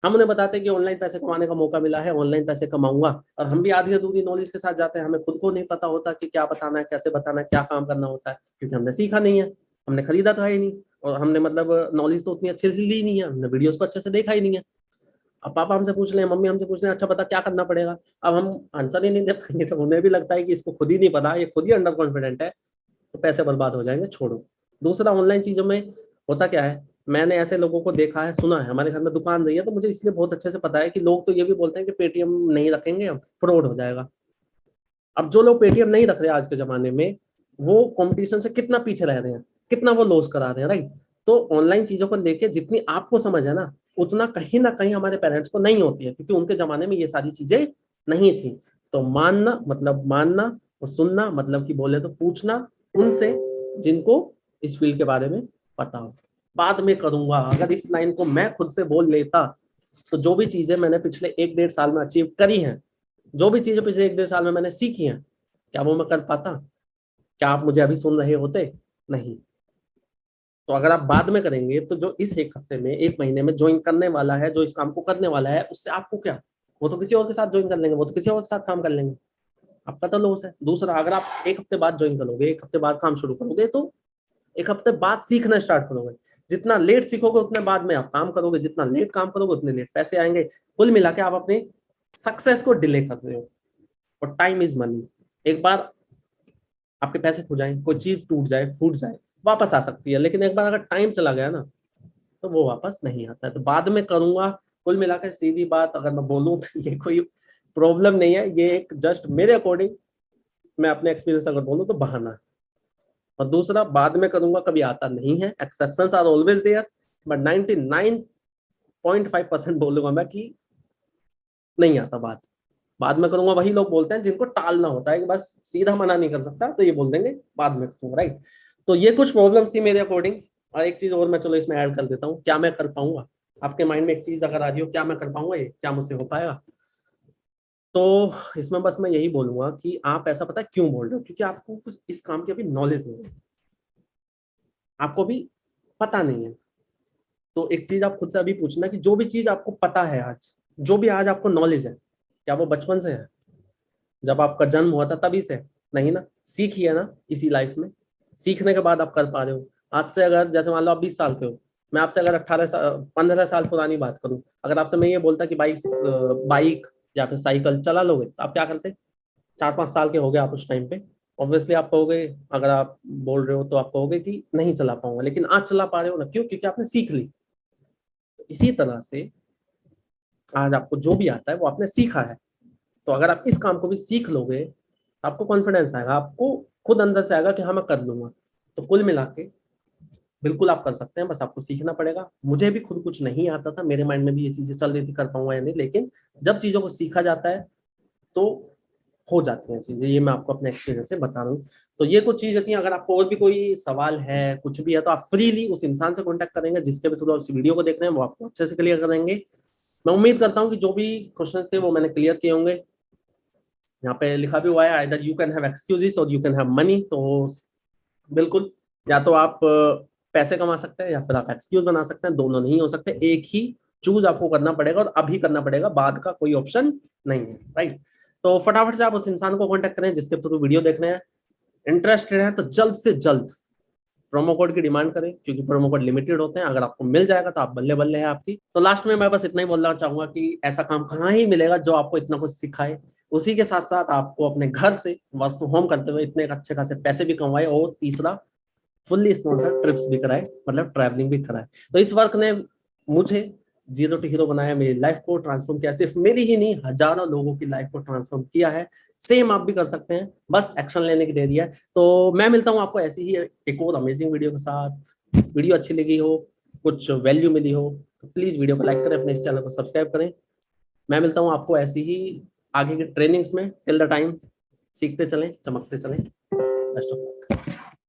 हम उन्हें बताते हैं कि ऑनलाइन पैसे कमाने का मौका मिला है, ऑनलाइन पैसे कमाऊंगा, और हम भी आधी अधूरी नॉलेज के साथ जाते हैं। हमें खुद को नहीं पता होता कि क्या बताना है, कैसे बताना है, क्या काम करना होता है, क्योंकि हमने सीखा नहीं है, हमने खरीदा तो है ही नहीं, और हमने मतलब नॉलेज तो उतनी अच्छे से ली नहीं है, हमने वीडियोस को अच्छे से देखा ही नहीं है। अब पापा हमसे पूछ रहे हैं, मम्मी हमसे पूछ रहे हैं, अच्छा बता क्या करना पड़ेगा। अब हम आंसर ही नहीं दे पाएंगे तो उन्हें भी लगता है कि इसको खुद ही नहीं पता, ये खुद ही अंडर कॉन्फिडेंट है, तो पैसे बर्बाद हो जाएंगे, छोड़ो। दूसरा, ऑनलाइन चीजों में होता क्या है, मैंने ऐसे लोगों को देखा है, सुना है, हमारे घर में दुकान रही है तो मुझे इसलिए बहुत अच्छे से पता है कि लोग तो ये भी बोलते हैं कि पेटीएम नहीं रखेंगे, हम फ्रॉड हो जाएगा। अब जो लोग पेटीएम नहीं रख रहे आज के जमाने में, वो कंपटीशन से कितना पीछे रह रहे हैं, कितना वो लॉस करा रहे हैं, राइट। तो ऑनलाइन चीजों को लेके जितनी आपको समझ है ना, उतना कहीं ना कहीं हमारे पेरेंट्स को नहीं होती है, क्योंकि उनके जमाने में ये सारी चीजें नहीं थी। तो मानना मतलब मानना, और सुनना मतलब कि बोले तो पूछना उनसे जिनको इस फील्ड के बारे में पता हो। बाद में करूंगा, अगर इस लाइन को मैं खुद से बोल लेता तो जो भी चीजें मैंने पिछले 1 1.5 साल में अचीव करी हैं, जो भी चीजें पिछले 1 1.5 साल में मैंने सीखी हैं, क्या वो मैं कर पाता? क्या आप मुझे अभी सुन रहे होते? नहीं। तो अगर आप बाद में करेंगे तो जो इस 1 हफ्ते में, 1 महीने में ज्वाइन करने वाला है, जो इस काम को करने वाला है, उससे आपको क्या? वो तो किसी और के साथ ज्वाइन कर लेंगे, वो तो किसी और के साथ काम कर लेंगे, आपका तो लॉस है। दूसरा, अगर आप 1 हफ्ते बाद ज्वाइन करोगे, 1 हफ्ते बाद काम शुरू करोगे, तो 1 हफ्ते बाद सीखना स्टार्ट करोगे। जितना लेट सीखोगे उतने बाद में आप काम करोगे, जितना लेट काम करोगे उतने लेट पैसे आएंगे। कुल मिला के आप अपने सक्सेस को डिले कर रहे हो, और टाइम इज मनी। एक बार आपके पैसे खो जाए, कोई चीज टूट जाए, फूट जाए, वापस आ सकती है, लेकिन एक बार अगर टाइम चला गया ना, तो वो वापस नहीं आता है। तो बाद में करूंगा, कुल मिलाकर सीधी बात अगर मैं बोलूं तो ये कोई प्रॉब्लम नहीं है, ये एक जस्ट मेरे अकॉर्डिंग, मैं अपने एक्सपीरियंस अगर बोलूं तो बहाना है। और दूसरा, बाद में करूंगा कभी आता नहीं है, exceptions are always there, but 99.5% बोलूंगा मैं कि नहीं आता। बाद में करूंगा वही लोग बोलते हैं जिनको टालना होता है कि बस सीधा मना नहीं कर सकता, तो ये बोल देंगे बाद में करूंगा, राइट। तो ये कुछ प्रॉब्लम्स थी मेरे अकॉर्डिंग। और एक चीज और मैं चलो इसमें ऐड कर देता हूँ, क्या मैं कर पाऊंगा? आपके माइंड में एक चीज अगर आ रही हो, क्या मैं कर पाऊंगा, ये क्या मुझसे हो पाएगा? तो इसमें बस मैं यही बोलूंगा कि आप ऐसा पता है क्यों बोल रहे हो, क्योंकि आपको कुछ इस काम की अभी नॉलेज नहीं है, आपको भी पता नहीं है। तो एक चीज आप खुद से अभी पूछना कि जो भी चीज आपको पता है आज, जो भी आज आपको नॉलेज है, क्या वो बचपन से है, जब आपका जन्म हुआ था तभी से? नहीं ना। सीखी है ना इसी लाइफ में, सीखने के बाद आप कर पा रहे हो। आज से अगर जैसे मान लो आप 20 साल के हो, मैं आपसे अगर 15 साल पुरानी बात करूं, अगर आपसे मैं ये बोलता कि बाइक या फिर साइकिल चला लोगे, तो आप क्या करते? 4-5 साल के हो गए आप उस टाइम पे, ऑब्वियसली आप कहोगे, अगर आप बोल रहे हो तो आप कहोगे कि नहीं चला पाऊंगा, लेकिन आज चला पा रहे हो ना, क्यों? क्योंकि आपने सीख ली। तो इसी तरह से आज आपको जो भी आता है वो आपने सीखा है। तो अगर आप इस काम को भी सीख लोगे, तो आपको कॉन्फिडेंस आएगा, आपको खुद अंदर से आएगा कि हाँ मैं कर लूंगा। तो कुल मिला के बिल्कुल आप कर सकते हैं, बस आपको सीखना पड़ेगा। मुझे भी खुद कुछ नहीं आता था, मेरे माइंड में भी ये चीजें चल रही थी कर पाऊंगा या नहीं, लेकिन जब चीजों को सीखा जाता है तो हो जाती हैं चीजें। ये मैं आपको अपने एक्सपीरियंस से बता रहा हूँ। तो ये कुछ चीज होती है। अगर आपको और भी कोई सवाल है, कुछ भी है, तो आप फ्रीली उस इंसान से कॉन्टेक्ट करेंगे जिसके भी थ्रू आप इस वीडियो को देख रहे हैं, वो आपको अच्छे से क्लियर करेंगे। मैं उम्मीद करता हूँ कि जो भी क्वेश्चन थे वो मैंने क्लियर किए होंगे। यहाँ पे लिखा भी हुआ है either you can have excuses और यू कैन हैव मनी। तो बिल्कुल, या तो आप पैसे कमा सकते हैं या फिर आप एक्सक्यूज बना सकते हैं, दोनों नहीं हो सकते। एक ही चूज आपको करना पड़ेगा और अभी करना पड़ेगा, बाद का कोई ऑप्शन नहीं है, राइट। तो फटाफट से आप उस इंसान को कांटेक्ट करें जिसके थ्रू वीडियो देख रहे हैं। इंटरेस्टेड है तो जल्द से जल्द प्रोमो कोड की डिमांड करें, क्योंकि प्रोमो कोड लिमिटेड होते हैं। अगर आपको मिल जाएगा तो आप बल्ले बल्ले है आपकी। तो लास्ट में मैं बस इतना ही बोलना चाहूंगा कि ऐसा काम कहाँ ही मिलेगा जो आपको इतना कुछ सिखाए, उसी के साथ साथ आपको अपने घर से वर्क फ्रॉम होम करते हुए इतने अच्छे खासे पैसे भी कमाए, और तीसरा फुल्ली स्पॉन्सर्ड ट्रिप्स भी कराए, मतलब ट्रैवलिंग भी कराए। तो इस वर्क ने मुझे जीरो टू हीरो बनाया, मेरी लाइफ को ट्रांसफॉर्म किया। सिर्फ मेरी ही नहीं, हजारों लोगों की लाइफ को ट्रांसफॉर्म किया है। सेम आप भी कर सकते हैं, बस एक्शन लेने की देरी है। तो मैं मिलता हूँ आपको ऐसी ही एक और अमेजिंग वीडियो के साथ। वीडियो अच्छी लगी हो, कुछ वैल्यू मिली हो, तो प्लीज वीडियो को लाइक करें, अपने इस चैनल को सब्सक्राइब करें। मैं मिलता हूँ आपको ऐसी ही आगे की ट्रेनिंग्स में। टिल द टाइम सीखते चलें, चमकते चलें। Best of luck.